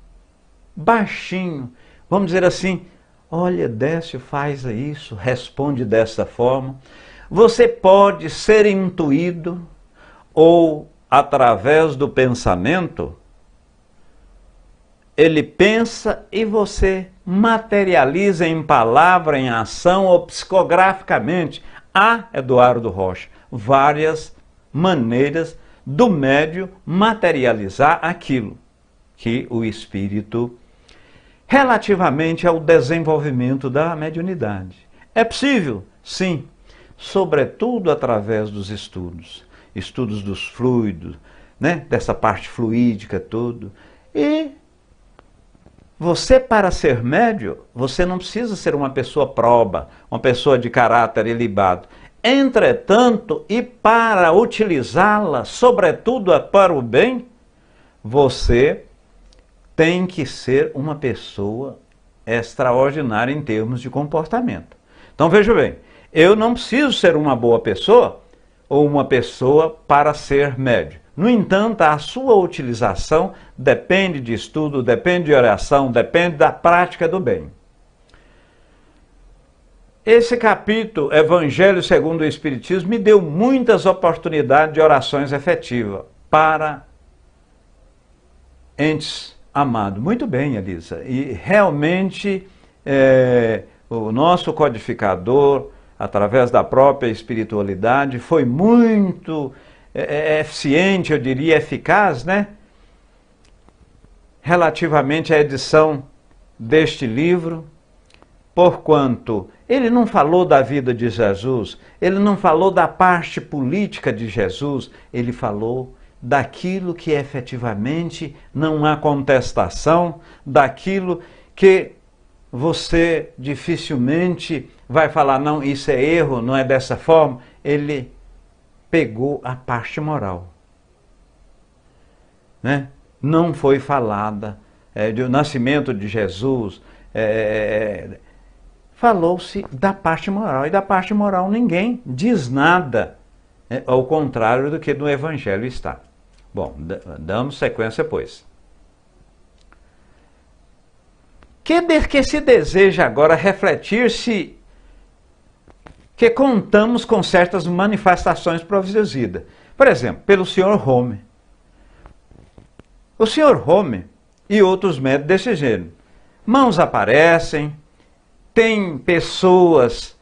baixinho, vamos dizer assim, olha, Décio, faz isso, responde dessa forma. Você pode ser intuído ou, através do pensamento, ele pensa e você materializa em palavra, em ação ou psicograficamente. Há, Eduardo Rocha, várias maneiras do médium materializar aquilo que o espírito, relativamente ao desenvolvimento da mediunidade. É possível? Sim, sobretudo através dos estudos dos fluidos, né? Dessa parte fluídica tudo. E você, para ser médium, você não precisa ser uma pessoa proba, uma pessoa de caráter ilibado. Entretanto, e para utilizá-la, sobretudo para o bem, você tem que ser uma pessoa extraordinária em termos de comportamento. Então veja bem, eu não preciso ser uma boa pessoa ou uma pessoa para ser médium. No entanto, a sua utilização depende de estudo, depende de oração, depende da prática do bem. Esse capítulo, Evangelho segundo o Espiritismo, me deu muitas oportunidades de orações efetivas para entes amados. Muito bem, Elisa. E realmente o nosso codificador, através da própria espiritualidade, foi muito eficiente, eu diria, eficaz, né? Relativamente à edição deste livro, porquanto ele não falou da vida de Jesus, ele não falou da parte política de Jesus, ele falou daquilo que efetivamente não há contestação, daquilo que você dificilmente vai falar, não, isso é erro, não é dessa forma. Ele pegou a parte moral, né? Não foi falada do nascimento de Jesus, falou-se da parte moral, e da parte moral ninguém diz nada, ao contrário do que no Evangelho está. Bom, damos sequência, pois. Que se deseja agora refletir-se que contamos com certas manifestações produzidas. Por exemplo, pelo Sr. Home. O Sr. Home e outros médicos desse gênero. Mãos aparecem, tem pessoas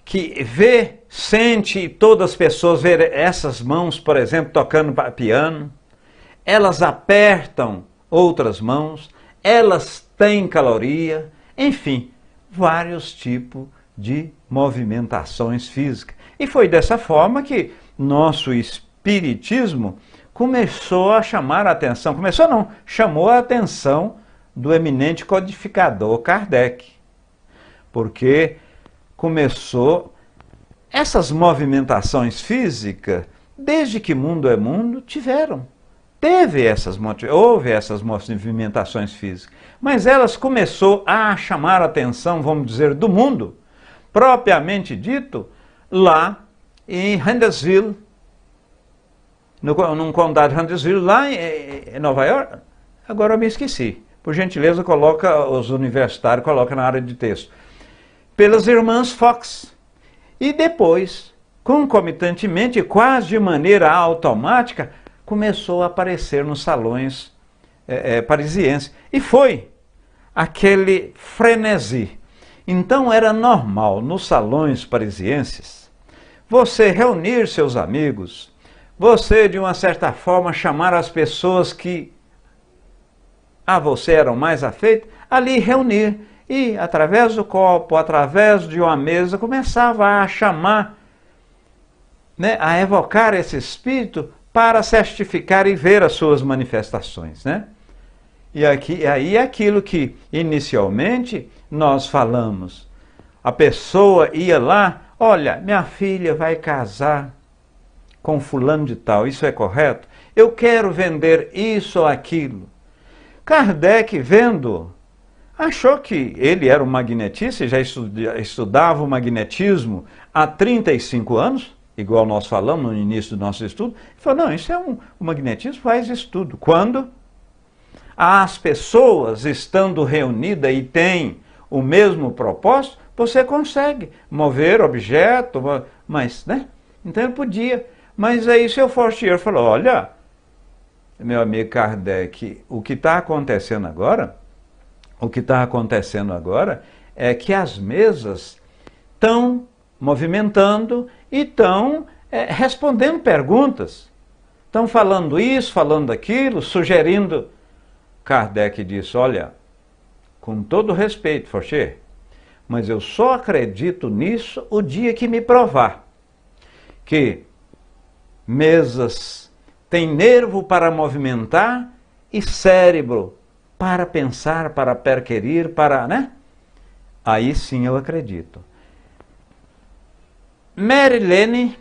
que vê, sente, todas as pessoas verem essas mãos, por exemplo, tocando piano. Elas apertam outras mãos, elas têm caloria, enfim, vários tipos de movimentações físicas. E foi dessa forma que nosso espiritismo começou a chamar a atenção, chamou a atenção do eminente codificador Kardec. Porque começou essas movimentações físicas, desde que mundo é mundo, houve essas movimentações físicas, mas elas começou a chamar a atenção, vamos dizer, do mundo, propriamente dito, lá em Huntersville, no condado de Huntersville, lá em Nova York. Agora eu me esqueci. Por gentileza, os universitários colocam na área de texto. Pelas irmãs Fox. E depois, concomitantemente, quase de maneira automática, começou a aparecer nos salões parisienses. E foi aquele frenesi. Então era normal, nos salões parisienses, você reunir seus amigos, você, de uma certa forma, chamar as pessoas que a você eram mais afeitas, ali reunir. E, através do copo, através de uma mesa, começava a chamar, né, a evocar esse espírito para certificar e ver as suas manifestações, né? E aí aquilo que inicialmente nós falamos, a pessoa ia lá, olha, minha filha vai casar com fulano de tal, isso é correto? Eu quero vender isso ou aquilo. Kardec, vendo, achou que ele era um magnetista, já estudava o magnetismo há 35 anos, igual nós falamos no início do nosso estudo. Ele falou, não, isso o magnetismo faz estudo. Quando as pessoas estando reunidas e têm o mesmo propósito, você consegue mover objeto, mas, né? Então ele podia. Mas aí seu Fortier falou, olha, meu amigo Kardec, o que está acontecendo agora é que as mesas estão movimentando e estão respondendo perguntas. Estão falando isso, falando aquilo, sugerindo. Kardec disse, olha, com todo respeito, Faucher, mas eu só acredito nisso o dia que me provar que mesas têm nervo para movimentar e cérebro para pensar, para perquirir, para, né? Aí sim eu acredito. Mirelle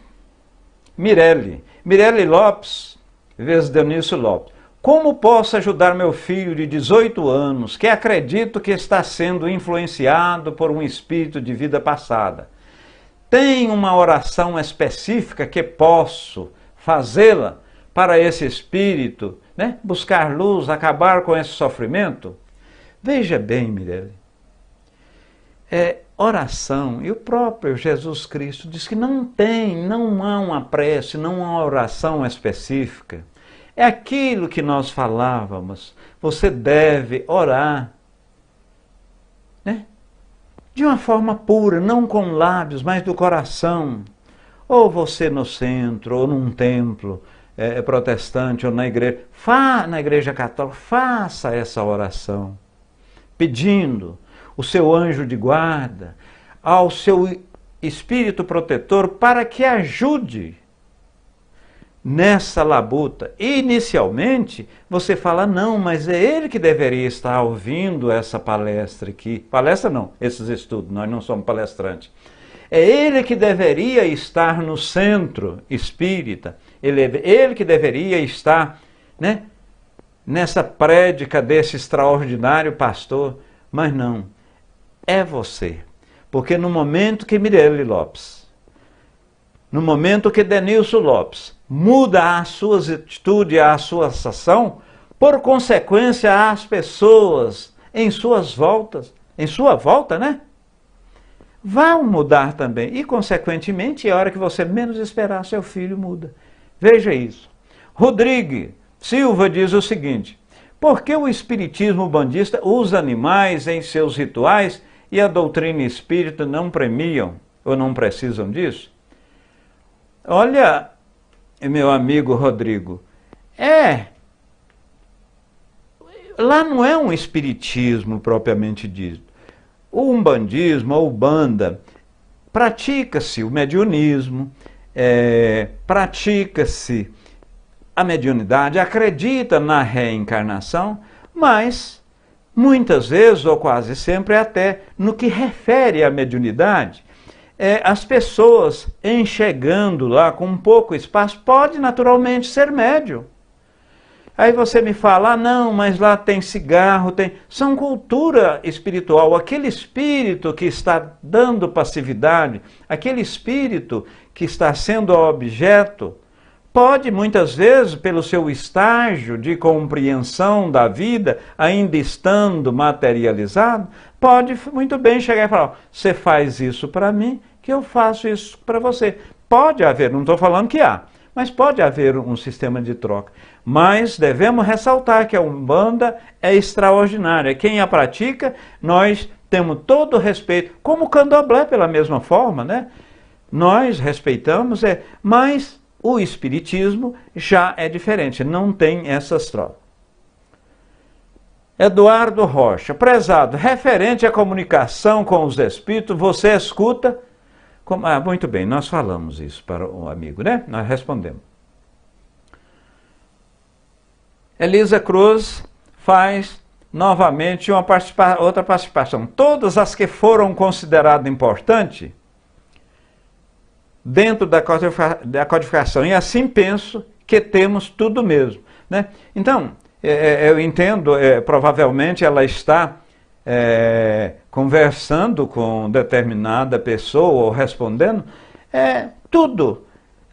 Lopes, vezes Denilson Lopes. Como posso ajudar meu filho de 18 anos, que acredito que está sendo influenciado por um espírito de vida passada? Tem uma oração específica que posso fazê-la para esse espírito, né? Buscar luz, acabar com esse sofrimento? Veja bem, Mirelle, oração, e o próprio Jesus Cristo diz que não há uma prece, não há uma oração específica. É aquilo que nós falávamos, você deve orar, né? De uma forma pura, não com lábios, mas do coração. Ou você no centro, ou num templo protestante, ou na igreja católica, faça essa oração, pedindo o seu anjo de guarda, ao seu espírito protetor, para que ajude nessa labuta. Inicialmente, você fala, não, mas é ele que deveria estar ouvindo essa palestra aqui. Palestra não, esses estudos, nós não somos palestrantes. É ele que deveria estar no centro espírita, ele que deveria estar, né, nessa prédica desse extraordinário pastor, mas não, é você. Porque no momento que Mirelle Lopes, no momento que Denilson Lopes muda a sua atitude, a sua ação, por consequência as pessoas em suas voltas, em sua volta, né? Vão mudar também. E consequentemente, a hora que você menos esperar, seu filho muda. Veja isso. Rodrigo Silva diz o seguinte: por que o espiritismo bandista usa animais em seus rituais e a doutrina espírita não premiam ou não precisam disso? Olha, meu amigo Rodrigo, lá não é um espiritismo propriamente dito. O umbandismo, a Umbanda, pratica-se o mediunismo, pratica-se a mediunidade, acredita na reencarnação, mas muitas vezes, ou quase sempre até, no que refere à mediunidade, as pessoas enxergando lá com um pouco espaço, pode naturalmente ser médium. Aí você me fala, não, mas lá tem cigarro, são cultura espiritual. Aquele espírito que está dando passividade, aquele espírito que está sendo objeto, pode muitas vezes, pelo seu estágio de compreensão da vida, ainda estando materializado, pode muito bem chegar e falar, você faz isso para mim, que eu faço isso para você. Pode haver, não estou falando que há, mas pode haver um sistema de troca. Mas devemos ressaltar que a Umbanda é extraordinária. Quem a pratica, nós temos todo o respeito, como o Candomblé pela mesma forma, né? Nós respeitamos, mas o espiritismo já é diferente, não tem essas trocas. Eduardo Rocha, prezado, referente à comunicação com os espíritos, você escuta? Muito bem, nós falamos isso para o amigo, né? Nós respondemos. Elisa Cruz faz novamente outra participação. Todas as que foram consideradas importantes dentro da codificação. E assim penso que temos tudo mesmo, né? Então, eu entendo, provavelmente ela está conversando com determinada pessoa ou respondendo, tudo.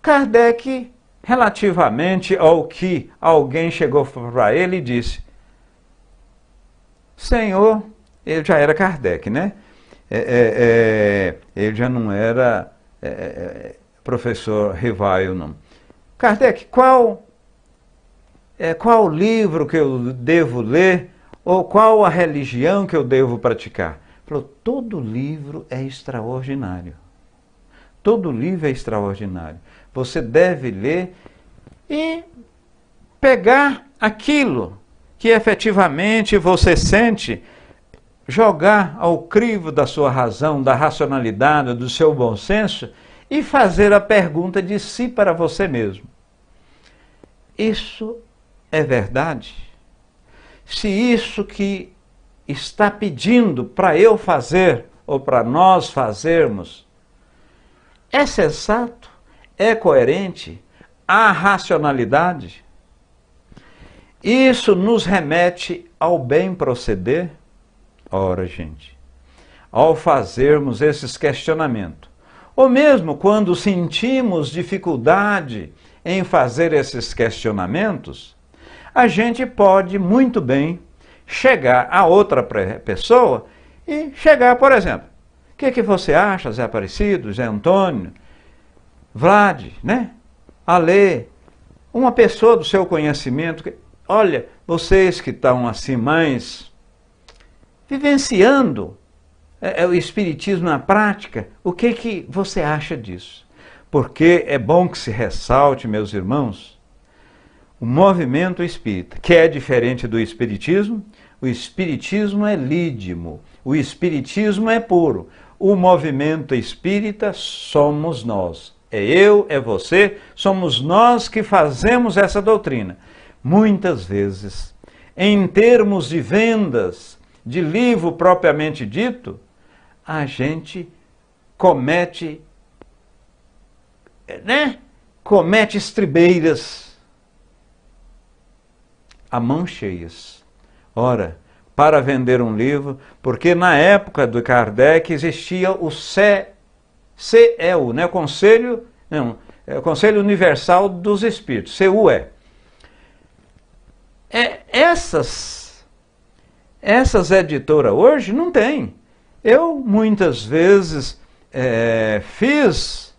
Kardec, relativamente ao que alguém chegou para ele e disse, Senhor, ele já era Kardec, né? Ele já não era professor Rivaio, não. Kardec, qual qual livro que eu devo ler, ou qual a religião que eu devo praticar. Falou, todo livro é extraordinário. Todo livro é extraordinário. Você deve ler e pegar aquilo que efetivamente você sente, jogar ao crivo da sua razão, da racionalidade, do seu bom senso e fazer a pergunta de si para você mesmo. Isso é verdade? Se isso que está pedindo para eu fazer ou para nós fazermos é sensato, é coerente, há racionalidade? Isso nos remete ao bem proceder? Ora, gente, ao fazermos esses questionamentos, ou mesmo quando sentimos dificuldade em fazer esses questionamentos, a gente pode muito bem chegar a outra pessoa e chegar, por exemplo, o que você acha, Zé Aparecido, Zé Antônio, Vlad, né? Alê, uma pessoa do seu conhecimento, olha, vocês que estão assim mais vivenciando o Espiritismo na prática, o que você acha disso? Porque é bom que se ressalte, meus irmãos, o movimento espírita, que é diferente do Espiritismo. O Espiritismo é lídimo, o Espiritismo é puro. O movimento espírita somos nós. É eu, é você, somos nós que fazemos essa doutrina. Muitas vezes, em termos de vendas de livro propriamente dito, a gente comete estribeiras a mãos cheias. Ora, para vender um livro, porque na época do Kardec existia o CEU, né? O Conselho Universal dos Espíritos, CUE. Essas editoras hoje não tem. Eu muitas vezes fiz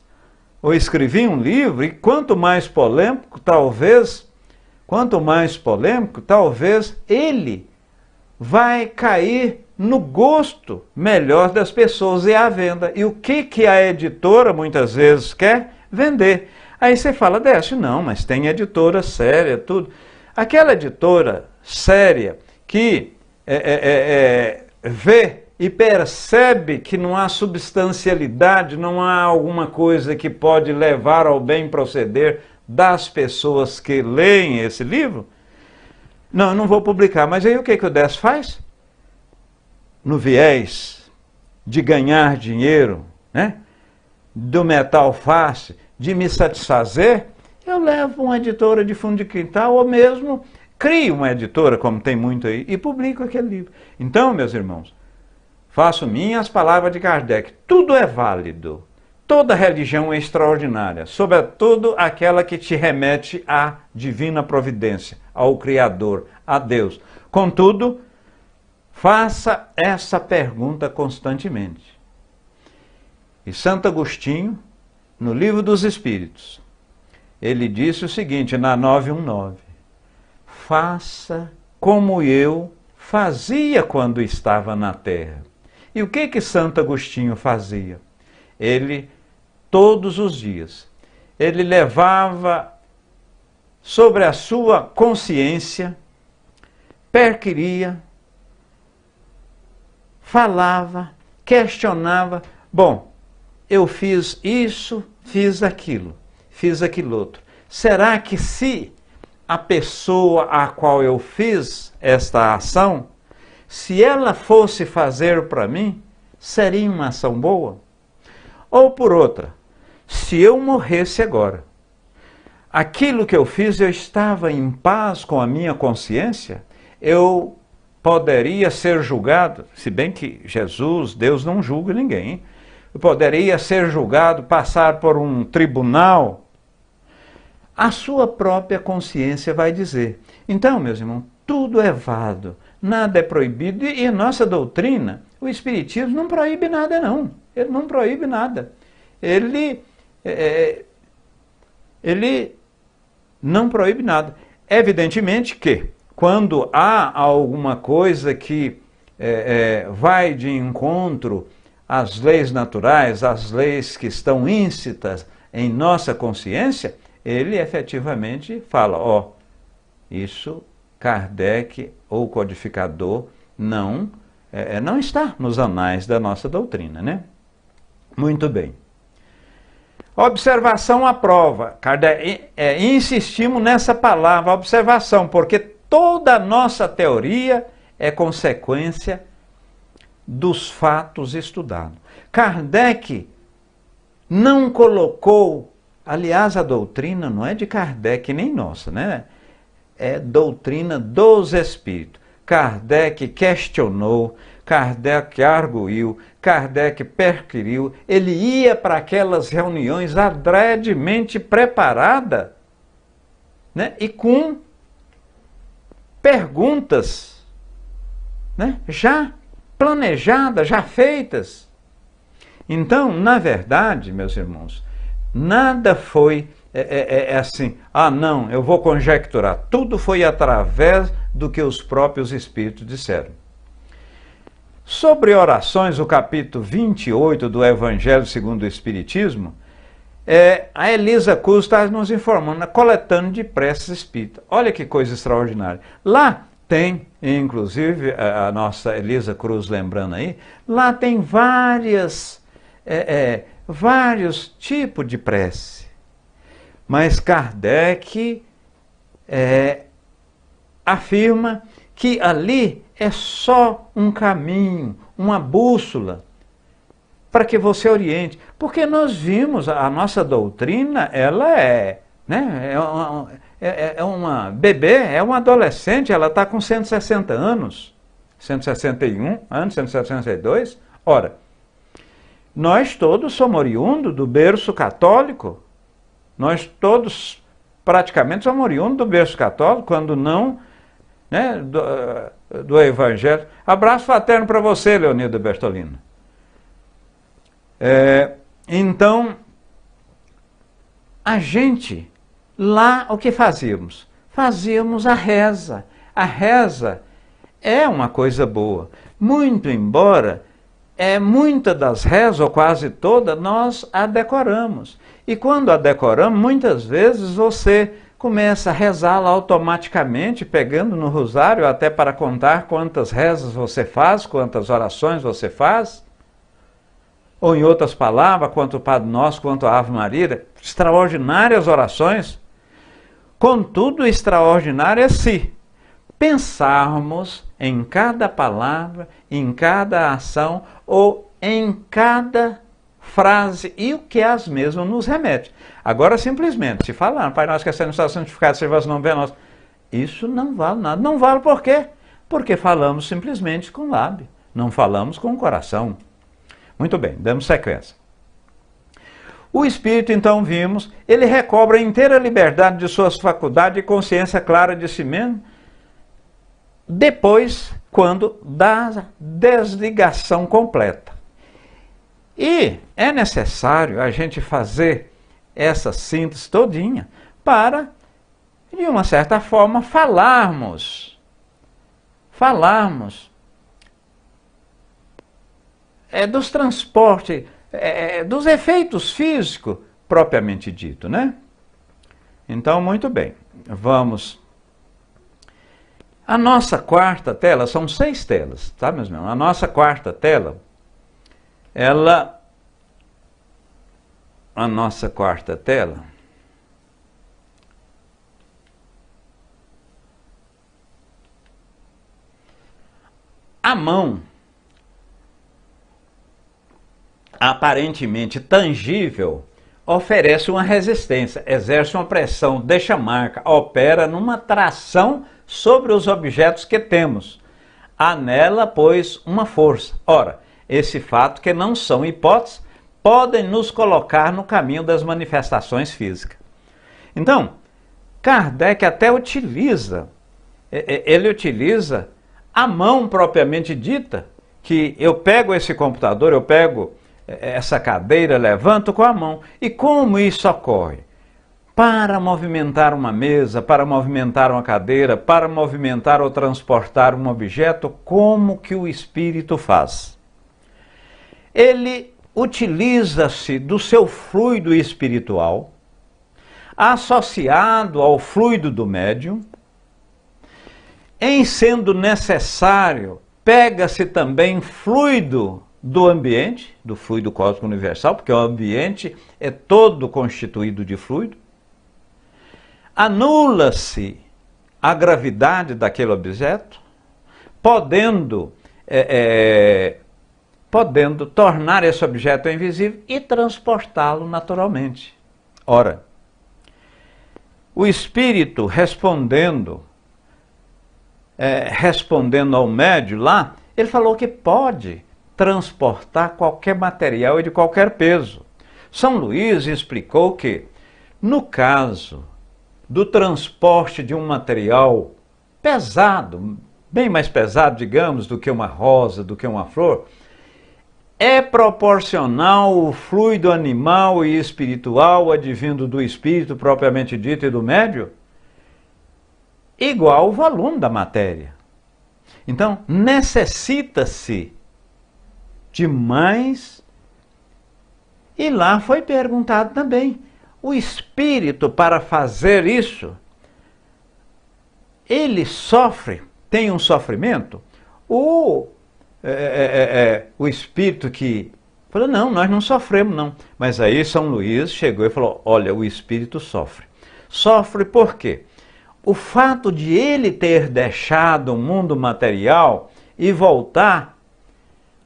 ou escrevi um livro e quanto mais polêmico, talvez ele vai cair no gosto melhor das pessoas e à venda. E o que a editora muitas vezes quer? Vender. Aí você fala, Décio, não, mas tem editora séria, tudo. Aquela editora séria que vê e percebe que não há substancialidade, não há alguma coisa que pode levar ao bem proceder das pessoas que leem esse livro, não, eu não vou publicar. Mas aí o que o Décio faz? No viés de ganhar dinheiro, né? Do metal fácil, de me satisfazer, eu levo uma editora de fundo de quintal ou mesmo crio uma editora, como tem muito aí, e publico aquele livro. Então, meus irmãos, faço minhas palavras de Kardec. Tudo é válido. Toda religião é extraordinária, sobretudo aquela que te remete à divina providência, ao Criador, a Deus. Contudo, faça essa pergunta constantemente. E Santo Agostinho, no Livro dos Espíritos, ele disse o seguinte, na 919, faça como eu fazia quando estava na terra. E o que Santo Agostinho fazia? Ele, todos os dias, ele levava sobre a sua consciência, perquiria, falava, questionava. Bom, eu fiz isso, fiz aquilo outro. Será que se a pessoa a qual eu fiz esta ação, se ela fosse fazer para mim, seria uma ação boa? Ou por outra, se eu morresse agora, aquilo que eu fiz, eu estava em paz com a minha consciência, eu poderia ser julgado, se bem que Jesus, Deus não julga ninguém, hein? Eu poderia ser julgado, passar por um tribunal, a sua própria consciência vai dizer. Então, meus irmãos, tudo é válido, nada é proibido, e a nossa doutrina, o Espiritismo não proíbe nada não, ele não proíbe nada, ele não proíbe nada, Evidentemente que, quando há alguma coisa que vai de encontro às leis naturais, às leis que estão íncitas em nossa consciência, ele efetivamente fala, ó, isso Kardec, ou codificador, não está nos anais da nossa doutrina, né? Muito bem. Observação à prova. Kardec, insistimos nessa palavra, observação, porque toda a nossa teoria é consequência dos fatos estudados. Kardec não colocou, aliás, a doutrina não é de Kardec nem nossa, né? É doutrina dos espíritos. Kardec questionou, Kardec arguiu, Kardec perquiriu, ele ia para aquelas reuniões adredemente preparada, né? E com perguntas, né? Já planejadas, já feitas. Então, na verdade, meus irmãos, nada foi assim, não, eu vou conjecturar. Tudo foi através do que os próprios espíritos disseram. Sobre orações, o capítulo 28 do Evangelho segundo o Espiritismo, a Elisa Cruz está nos informando, coletando de preces espíritas. Olha que coisa extraordinária. Lá tem, inclusive, a nossa Elisa Cruz lembrando aí, lá tem vários tipos de prece. Mas Kardec afirma que ali é só um caminho, uma bússola, para que você oriente. Porque nós vimos, a nossa doutrina, ela é uma bebê, é uma adolescente, ela está com 160 anos, 161 anos, 162. Ora, nós todos somos oriundos do berço católico, nós todos praticamente somos oriundos do berço católico, quando não, né, do Evangelho. Abraço fraterno para você, Leonildo Bertolino. Então, a gente, lá o que fazíamos? Fazíamos a reza. A reza é uma coisa boa, muito embora muitas das rezas, ou quase todas, nós a decoramos. E quando a decoramos, muitas vezes você começa a rezá-la automaticamente, pegando no rosário, até para contar quantas rezas você faz, quantas orações você faz. Ou em outras palavras, quanto o Padre Nosso, quanto a Ave Maria, extraordinárias orações. Contudo, extraordinário é se pensarmos em cada palavra, em cada ação ou em cada frase e o que as mesmas nos remete. Agora, simplesmente, se falar, Pai Nosso que estás no céu, santificado seja o vosso nome, venha a nós. Isso não vale nada. Não vale por quê? Porque falamos simplesmente com o lábio, não falamos com o coração. Muito bem, damos sequência. O espírito, então, vimos, ele recobra a inteira liberdade de suas faculdades e consciência clara de si mesmo, depois, quando da desligação completa. E é necessário a gente fazer essa síntese todinha para, de uma certa forma, falarmos dos transportes, dos efeitos físicos propriamente dito, né? Então, muito bem, vamos. A nossa quarta tela, são 6 telas, tá, meus irmãos? A nossa quarta tela, a nossa quarta tela, a mão aparentemente tangível oferece uma resistência, exerce uma pressão, deixa marca, opera numa tração sobre os objetos que temos. Há nela, pois, uma força. Ora, esse fato que não são hipóteses, podem nos colocar no caminho das manifestações físicas. Então, Kardec até utiliza a mão propriamente dita, que eu pego esse computador, eu pego essa cadeira, levanto com a mão. E como isso ocorre? para movimentar uma mesa, para movimentar uma cadeira, para movimentar ou transportar um objeto, como que o espírito faz? Ele utiliza-se do seu fluido espiritual, associado ao fluido do médium. Em sendo necessário, pega-se também fluido do ambiente, do fluido cósmico universal, porque o ambiente é todo constituído de fluido. Anula-se a gravidade daquele objeto, podendo tornar esse objeto invisível e transportá-lo naturalmente. Ora, o espírito respondendo ao médium lá, ele falou que pode transportar qualquer material e de qualquer peso. São Luís explicou que, no caso do transporte de um material pesado, bem mais pesado, digamos, do que uma rosa, do que uma flor, é proporcional o fluido animal e espiritual advindo do espírito propriamente dito e do médium, igual ao volume da matéria. Então, necessita-se de mais. E lá foi perguntado também, o espírito, para fazer isso, ele sofre, tem um sofrimento? O espírito que falou, não, nós não sofremos não. Mas aí São Luís chegou e falou, olha, o espírito sofre. Sofre por quê? O fato de ele ter deixado o mundo material e voltar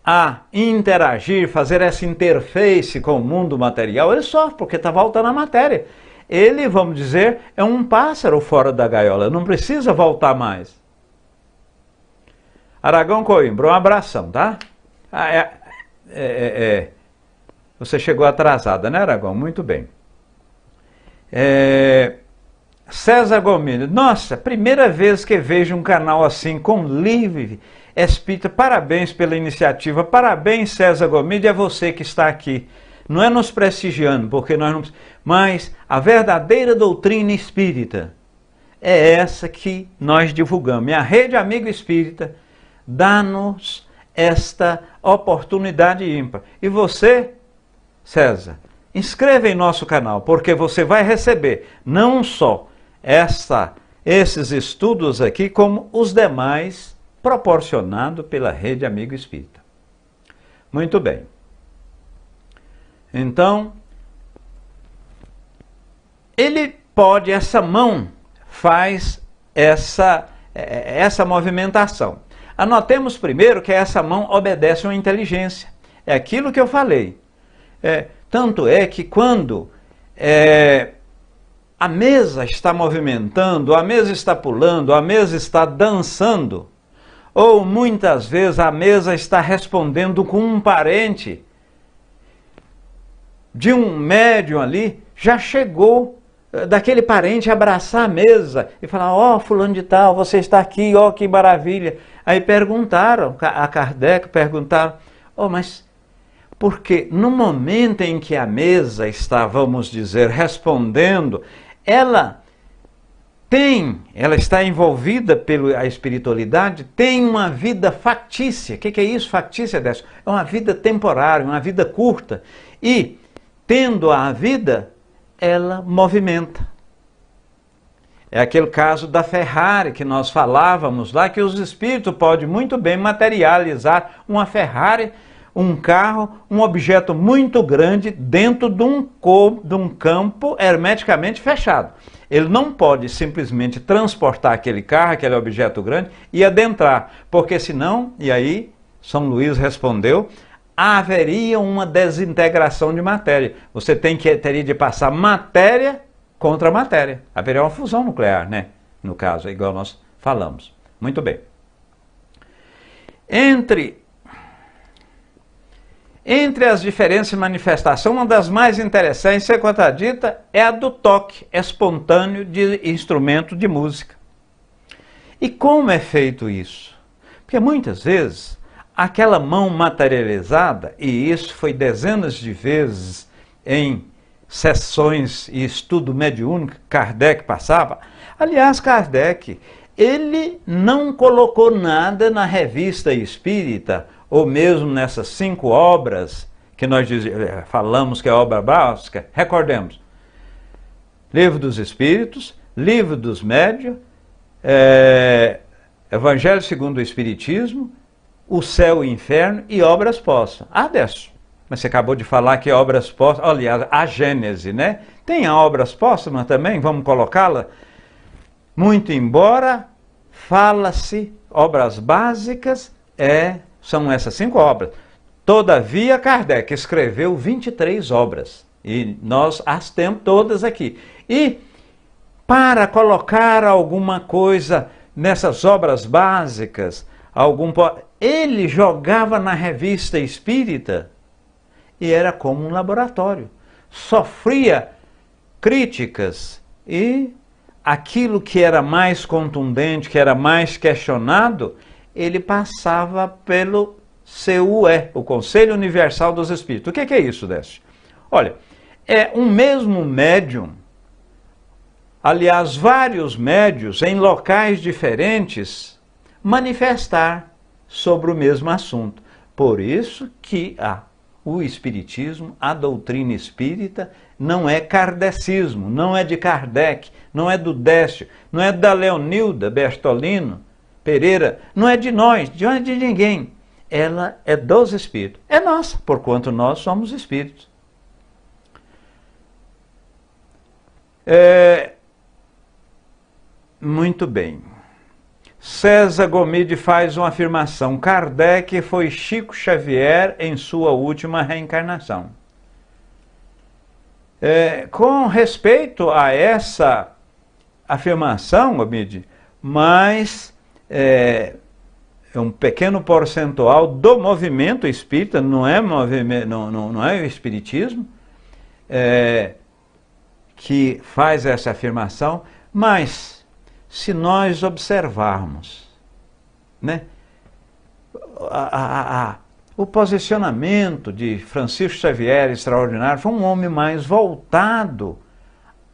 a interagir, fazer essa interface com o mundo material, ele sofre porque está voltando à matéria. Ele, vamos dizer, é um pássaro fora da gaiola, não precisa voltar mais. Aragão Coimbra, um abração, tá? Você chegou atrasada, né, Aragão? Muito bem. César Gomes, nossa, primeira vez que vejo um canal assim, com livre espírita, parabéns pela iniciativa, parabéns César Gomes, é você que está aqui. Não é nos prestigiando, porque nós não... Mas a verdadeira doutrina espírita é essa que nós divulgamos. E a Rede Amigo Espírita dá-nos esta oportunidade ímpar. E você, César, inscreva em nosso canal, porque você vai receber não só esses estudos aqui, como os demais proporcionados pela Rede Amigo Espírita. Muito bem. Então, ele pode, essa mão faz essa movimentação. Anotemos primeiro que essa mão obedece a uma inteligência. É aquilo que eu falei. Tanto é que quando a mesa está movimentando, a mesa está pulando, a mesa está dançando, ou muitas vezes a mesa está respondendo com um parente de um médium ali, já chegou daquele parente abraçar a mesa e falar, ó, fulano de tal, você está aqui, ó, que maravilha. Aí perguntaram, a Kardec perguntaram, mas porque no momento em que a mesa está, vamos dizer, respondendo, ela está envolvida pela espiritualidade, tem uma vida factícia. O que é isso, factícia dessa? É uma vida temporária, uma vida curta. E, tendo a vida, ela movimenta. É aquele caso da Ferrari que nós falávamos lá, que os espíritos podem muito bem materializar uma Ferrari, um carro, um objeto muito grande dentro de um campo hermeticamente fechado. Ele não pode simplesmente transportar aquele carro, aquele objeto grande e adentrar, porque senão, e aí São Luís respondeu, haveria uma desintegração de matéria. Você teria de passar matéria contra matéria. Haveria uma fusão nuclear, né? No caso, igual nós falamos. Muito bem. Entre as diferenças de manifestação, uma das mais interessantes, ser contradita, é a do toque espontâneo de instrumento de música. E como é feito isso? Porque muitas vezes, aquela mão materializada, e isso foi dezenas de vezes em sessões e estudo mediúnico que Kardec passava. Aliás, Kardec, ele não colocou nada na Revista Espírita, ou mesmo nessas 5 obras que nós falamos que é obra básica. Recordemos: Livro dos Espíritos, Livro dos Médiuns, Evangelho segundo o Espiritismo, O Céu e o Inferno e Obras Póstumas. Décio, mas você acabou de falar que Obras Póstumas, aliás, a Gênese, né? Tem a Obras Póstumas também, vamos colocá-la? Muito embora fala-se obras básicas, são essas 5 obras. Todavia, Kardec escreveu 23 obras. E nós as temos todas aqui. E para colocar alguma coisa nessas obras básicas, ele jogava na Revista Espírita e era como um laboratório. Sofria críticas e aquilo que era mais contundente, que era mais questionado, ele passava pelo CUE, o Conselho Universal dos Espíritos. O que é isso, Décio? Olha, é um mesmo médium, aliás, vários médiuns em locais diferentes, manifestar sobre o mesmo assunto. Por isso que o Espiritismo, a doutrina espírita, não é kardecismo, não é de Kardec, não é do Décio, não é da Leonilda Bertolino Pereira, não é de nós, não é de ninguém. Ela é dos Espíritos, é nossa, porquanto nós somos Espíritos. Muito bem. César Gomide faz uma afirmação: Kardec foi Chico Xavier em sua última reencarnação. Com respeito a essa afirmação, Gomide, mas um pequeno percentual do movimento espírita, não é o espiritismo, que faz essa afirmação, mas se nós observarmos, né, o posicionamento de Francisco Xavier extraordinário, foi um homem mais voltado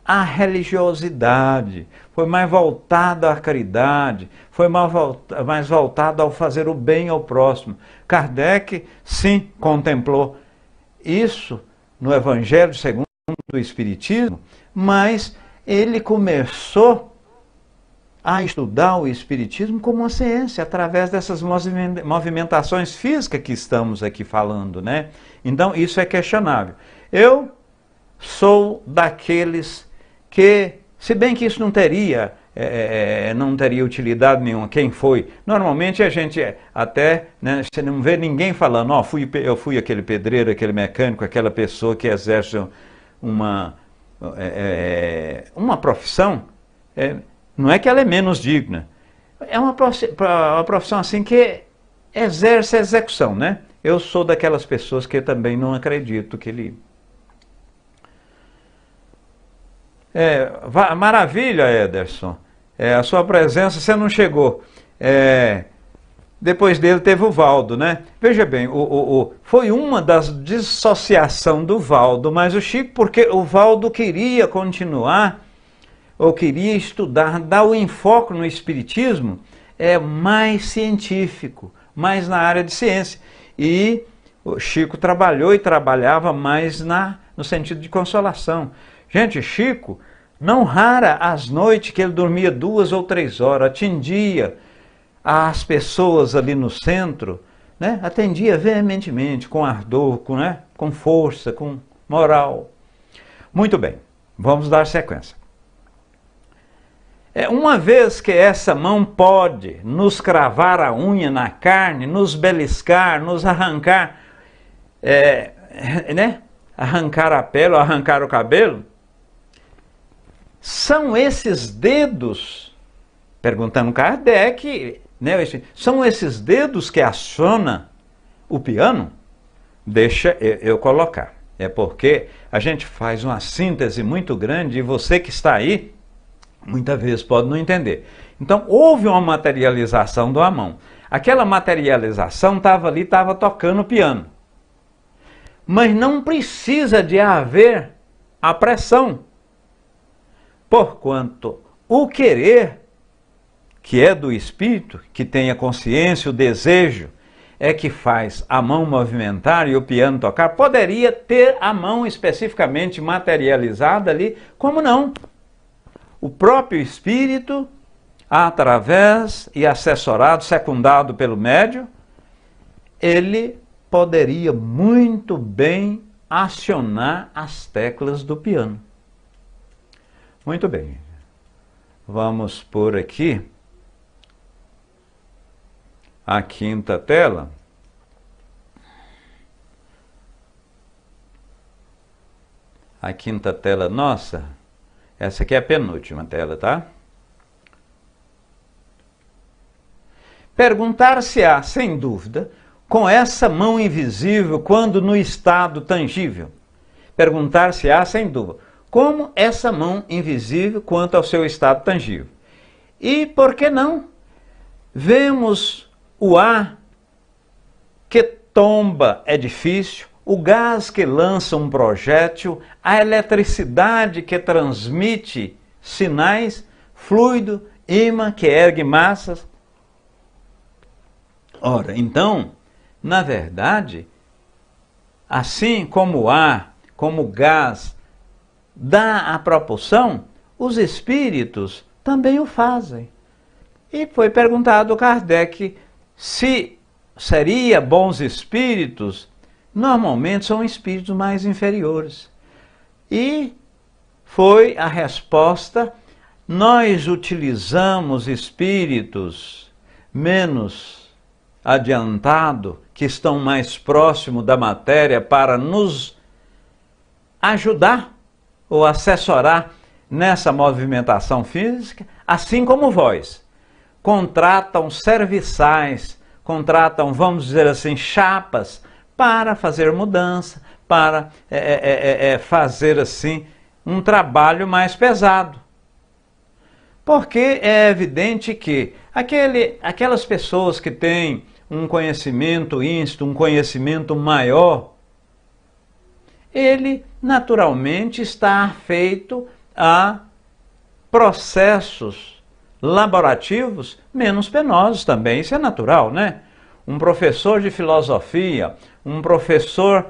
à religiosidade, foi mais voltado à caridade, foi mais voltado ao fazer o bem ao próximo. Kardec, sim, contemplou isso no Evangelho segundo o Espiritismo, mas ele começou a estudar o Espiritismo como uma ciência, através dessas movimentações físicas que estamos aqui falando, né? Então, isso é questionável. Eu sou daqueles que, se bem que isso não teria utilidade nenhuma, quem foi? Normalmente a gente até, né, você não vê ninguém falando, eu fui aquele pedreiro, aquele mecânico, aquela pessoa que exerce uma profissão, não é que ela é menos digna, é uma profissão assim que exerce a execução, né? Eu sou daquelas pessoas que também não acredito que ele... Maravilha, Ederson, a sua presença, você não chegou. Depois dele teve o Valdo, né? Veja bem, foi uma das dissociação do Valdo, mas o Chico, porque o Valdo queria continuar, ou queria estudar, dar o enfoque no Espiritismo mais científico, mais na área de ciência. E o Chico trabalhou e trabalhava mais no sentido de consolação. Gente, Chico, não rara as noites que ele dormia 2 ou 3 horas, atendia as pessoas ali no centro, né? Atendia veementemente, com ardor, com força, com moral. Muito bem, vamos dar sequência. Uma vez que essa mão pode nos cravar a unha na carne, nos beliscar, nos arrancar, né? Arrancar a pele ou arrancar o cabelo, são esses dedos, perguntando Kardec, né, são esses dedos que acionam o piano? Deixa eu colocar. É porque a gente faz uma síntese muito grande e você que está aí, muitas vezes pode não entender. Então, houve uma materialização da mão. Aquela materialização estava ali, estava tocando o piano. Mas não precisa de haver a pressão. Porquanto o querer, que é do espírito, que tem a consciência, o desejo, é que faz a mão movimentar e o piano tocar, poderia ter a mão especificamente materializada ali, como não? O próprio espírito, através e assessorado, secundado pelo médium, ele poderia muito bem acionar as teclas do piano. Muito bem. Vamos pôr aqui a quinta tela. A quinta tela nossa. Essa aqui é a penúltima tela, tá? Perguntar-se-á, sem dúvida, com essa mão invisível quando no estado tangível. Perguntar-se-á, sem dúvida, como essa mão invisível quanto ao seu estado tangível. E por que não? Vemos o ar que tomba edifício, o gás que lança um projétil, a eletricidade que transmite sinais, fluido, ímã que ergue massas. Ora, então, na verdade, assim como o ar, como o gás, dá a propulsão, os espíritos também o fazem. E foi perguntado a Kardec se seria bons espíritos. Normalmente são espíritos mais inferiores. E foi a resposta: nós utilizamos espíritos menos adiantados, que estão mais próximos da matéria, para nos ajudar ou assessorar nessa movimentação física, assim como vós. Contratam serviçais, contratam, vamos dizer assim, chapas, para fazer mudança, para fazer assim um trabalho mais pesado. Porque é evidente que aquelas pessoas que têm um conhecimento íncito, um conhecimento maior, ele naturalmente está afeito a processos laborativos menos penosos também. Isso é natural, né? Um professor de filosofia, um professor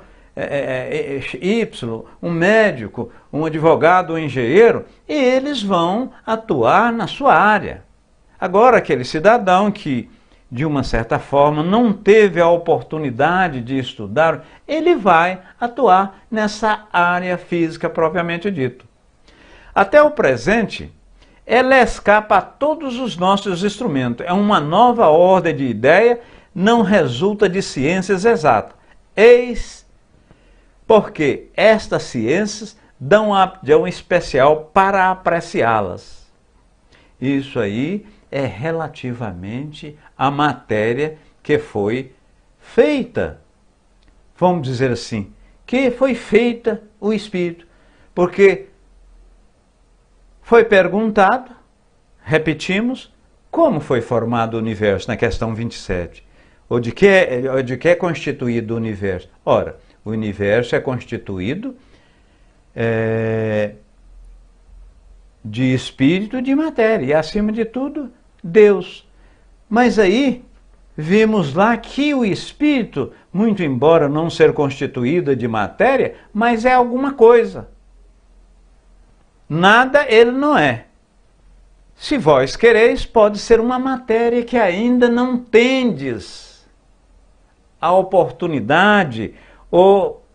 Y, um médico, um advogado, um engenheiro, eles vão atuar na sua área. Agora, aquele cidadão que, de uma certa forma, não teve a oportunidade de estudar, ele vai atuar nessa área física propriamente dito. Até o presente, ela escapa a todos os nossos instrumentos. É uma nova ordem de ideia, não resulta de ciências exatas. Eis porque estas ciências dão aptidão especial para apreciá-las. Isso aí é relativamente à matéria que foi feita, vamos dizer assim, que foi feita o espírito, porque foi perguntado, repetimos, como foi formado o universo na questão 27, ou de que é constituído o universo. Ora, o universo é constituído de espírito e de matéria, e acima de tudo, Deus. Mas aí vimos lá que o espírito, muito embora não ser constituído de matéria, mas é alguma coisa. Nada ele não é. Se vós quereis, pode ser uma matéria que ainda não tendes a oportunidade ou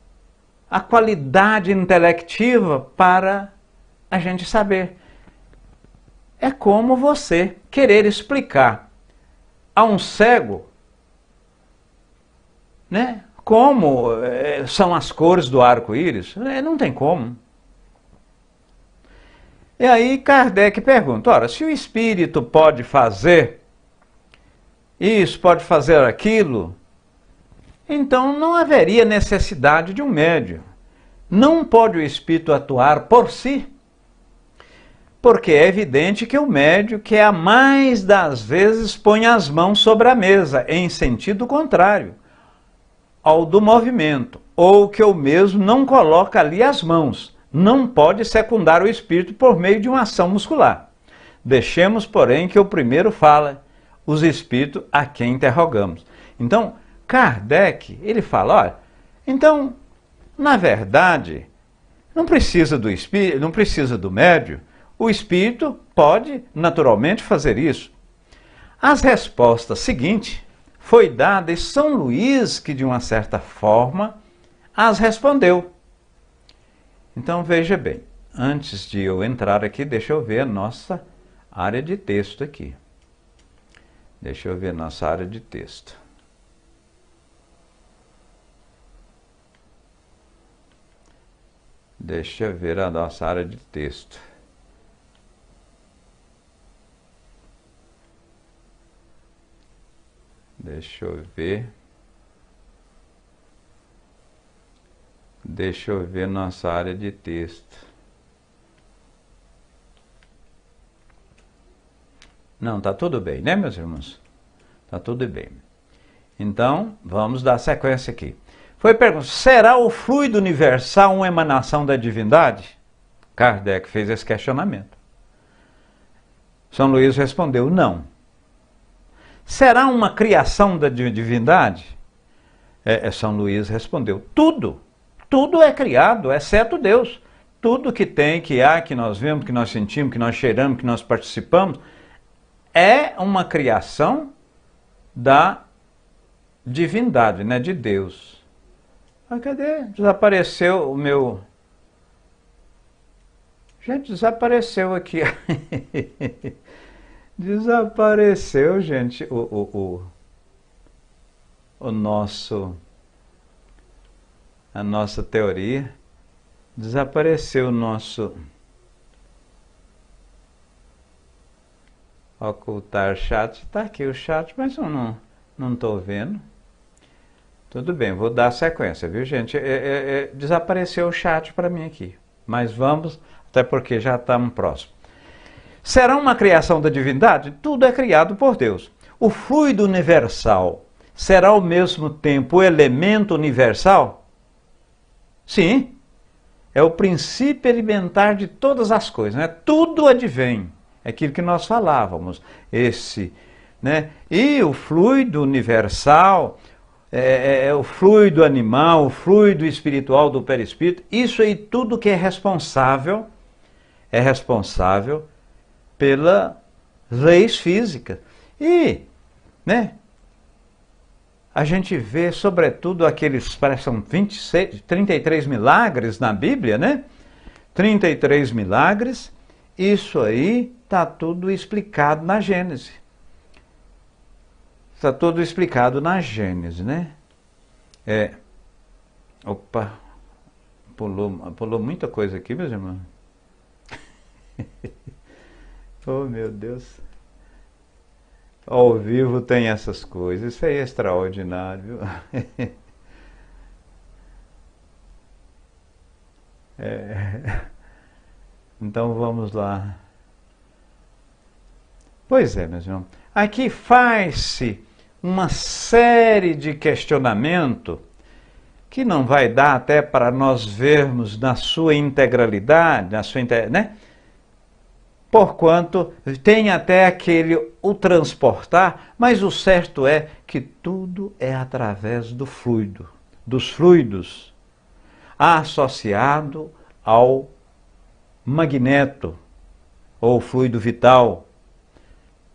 a qualidade intelectiva para a gente saber. É como você querer explicar a um cego, né, como são as cores do arco-íris. Não tem como. E aí Kardec pergunta, ora, se o espírito pode fazer isso, pode fazer aquilo, então não haveria necessidade de um médium. Não pode o espírito atuar por si, porque é evidente que o médium, que a mais das vezes põe as mãos sobre a mesa, em sentido contrário ao do movimento, ou que o mesmo não coloca ali as mãos, não pode secundar o espírito por meio de uma ação muscular. Deixemos, porém, que o primeiro fala os espíritos a quem interrogamos. Então, Kardec, ele fala, olha, então, na verdade, não precisa do espírito, não precisa do médium, o espírito pode naturalmente fazer isso. As respostas seguintes foi dada e São Luís que, de uma certa forma, as respondeu. Então, veja bem, antes de eu entrar aqui, deixa eu ver a nossa área de texto aqui. Deixa eu ver nossa área de texto. Deixa eu ver a nossa área de texto. Deixa eu ver. Deixa eu ver nossa área de texto. Não, tá tudo bem, né, meus irmãos? Tá tudo bem. Então, vamos dar sequência aqui. Foi perguntado, será o fluido universal uma emanação da divindade? Kardec fez esse questionamento. São Luís respondeu, não. Será uma criação da divindade? São Luís respondeu, tudo é criado, exceto Deus. Tudo que tem, que há, que nós vemos, que nós sentimos, que nós cheiramos, que nós participamos, é uma criação da divindade, né, de Deus. Mas cadê? Desapareceu o meu... Gente, desapareceu aqui. Desapareceu, gente, a nossa teoria. Desapareceu o nosso... Ocultar chat. Está aqui o chat, mas eu não estou vendo. Tudo bem, vou dar sequência, viu, gente? Desapareceu o chat para mim aqui. Mas vamos, até porque já estamos próximos. Será uma criação da divindade? Tudo é criado por Deus. O fluido universal será ao mesmo tempo o elemento universal? Sim. É o princípio elementar de todas as coisas, né? Tudo advém. É aquilo que nós falávamos. Né? E o fluido universal, o fluido animal, o fluido espiritual do perispírito, isso aí tudo que é responsável pelas leis físicas. E, né, a gente vê, sobretudo, aqueles, parece que são 33 milagres na Bíblia, né? 33 milagres, isso aí está tudo explicado na Gênese. Está tudo explicado na Gênese, né? Opa, pulou muita coisa aqui, meus irmãos. Oh, meu Deus. Ao vivo tem essas coisas, isso aí é extraordinário, viu? Então vamos lá. Pois é, meus irmãos. Aqui faz-se uma série de questionamentos que não vai dar até para nós vermos na sua integralidade, né? Porquanto tem até o transportar, mas o certo é que tudo é através do fluido, dos fluidos, associado ao magneto, ou fluido vital,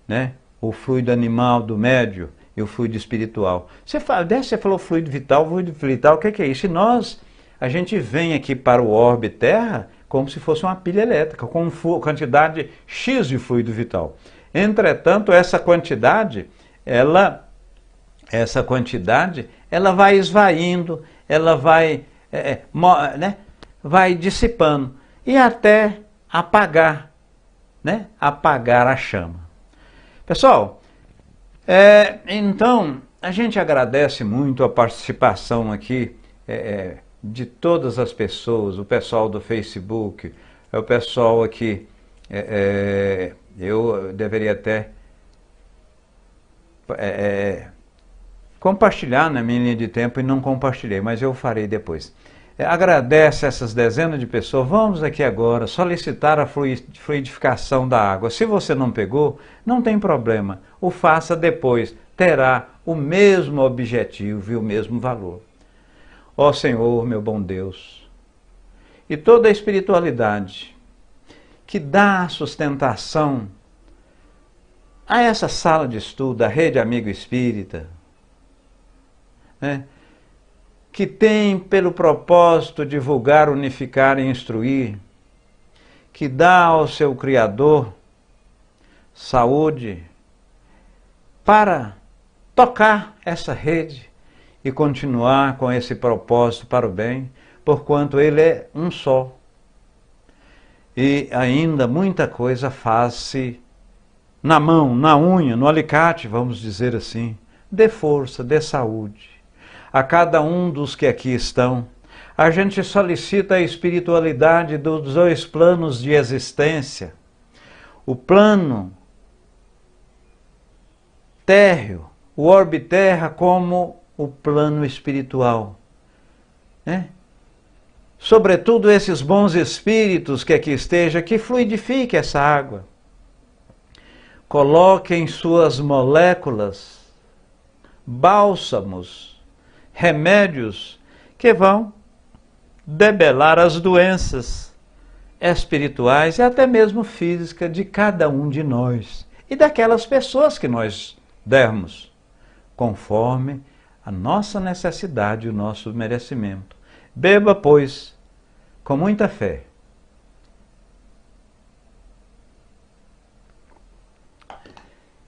né? O fluido animal do médio e o fluido espiritual. Você falou fluido vital, o que é isso? E a gente vem aqui para o orbe Terra como se fosse uma pilha elétrica, com quantidade X de fluido vital. Entretanto, essa quantidade, ela vai esvaindo, ela vai, né, vai dissipando e até apagar, né, apagar a chama. Pessoal, então, a gente agradece muito a participação aqui de todas as pessoas, o pessoal do Facebook, o pessoal aqui, eu deveria até compartilhar na minha linha de tempo e não compartilhei, mas eu farei depois. agradece essas dezenas de pessoas. Vamos aqui agora solicitar a fluidificação da água. Se você não pegou, não tem problema. O faça depois. Terá o mesmo objetivo e o mesmo valor. Ó Senhor, meu bom Deus, e toda a espiritualidade que dá sustentação a essa sala de estudo, a Rede Amigo Espírita, né, que tem pelo propósito divulgar, unificar e instruir, que dá ao seu Criador saúde para tocar essa rede e continuar com esse propósito para o bem, porquanto ele é um só. E ainda muita coisa faz-se na mão, na unha, no alicate, vamos dizer assim. Dê força, dê saúde a cada um dos que aqui estão. A gente solicita a espiritualidade dos dois planos de existência. O plano térreo, o orbe-terra, como o plano espiritual, né? Sobretudo esses bons espíritos que aqui estejam, que fluidifique essa água. Coloque em suas moléculas bálsamos, remédios que vão debelar as doenças espirituais e até mesmo físicas de cada um de nós e daquelas pessoas que nós dermos, conforme a nossa necessidade e o nosso merecimento. Beba, pois, com muita fé.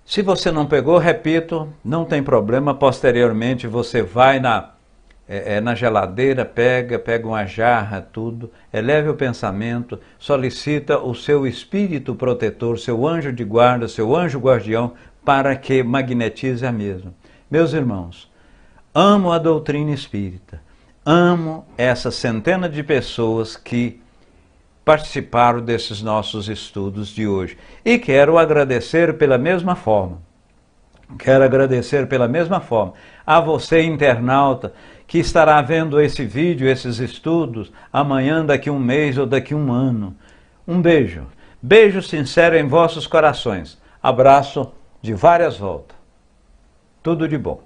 Se você não pegou, repito, não tem problema, posteriormente você vai na geladeira, pega uma jarra, tudo, eleve o pensamento, solicita o seu espírito protetor, seu anjo de guarda, seu anjo guardião, para que magnetize a mesma. Meus irmãos, amo a doutrina espírita, amo essa centena de pessoas que participaram desses nossos estudos de hoje. E quero agradecer pela mesma forma. Quero agradecer pela mesma forma a você, internauta, que estará vendo esse vídeo, esses estudos, amanhã, daqui um mês ou daqui um ano. Um beijo. Beijo sincero em vossos corações. Abraço de várias voltas. Tudo de bom.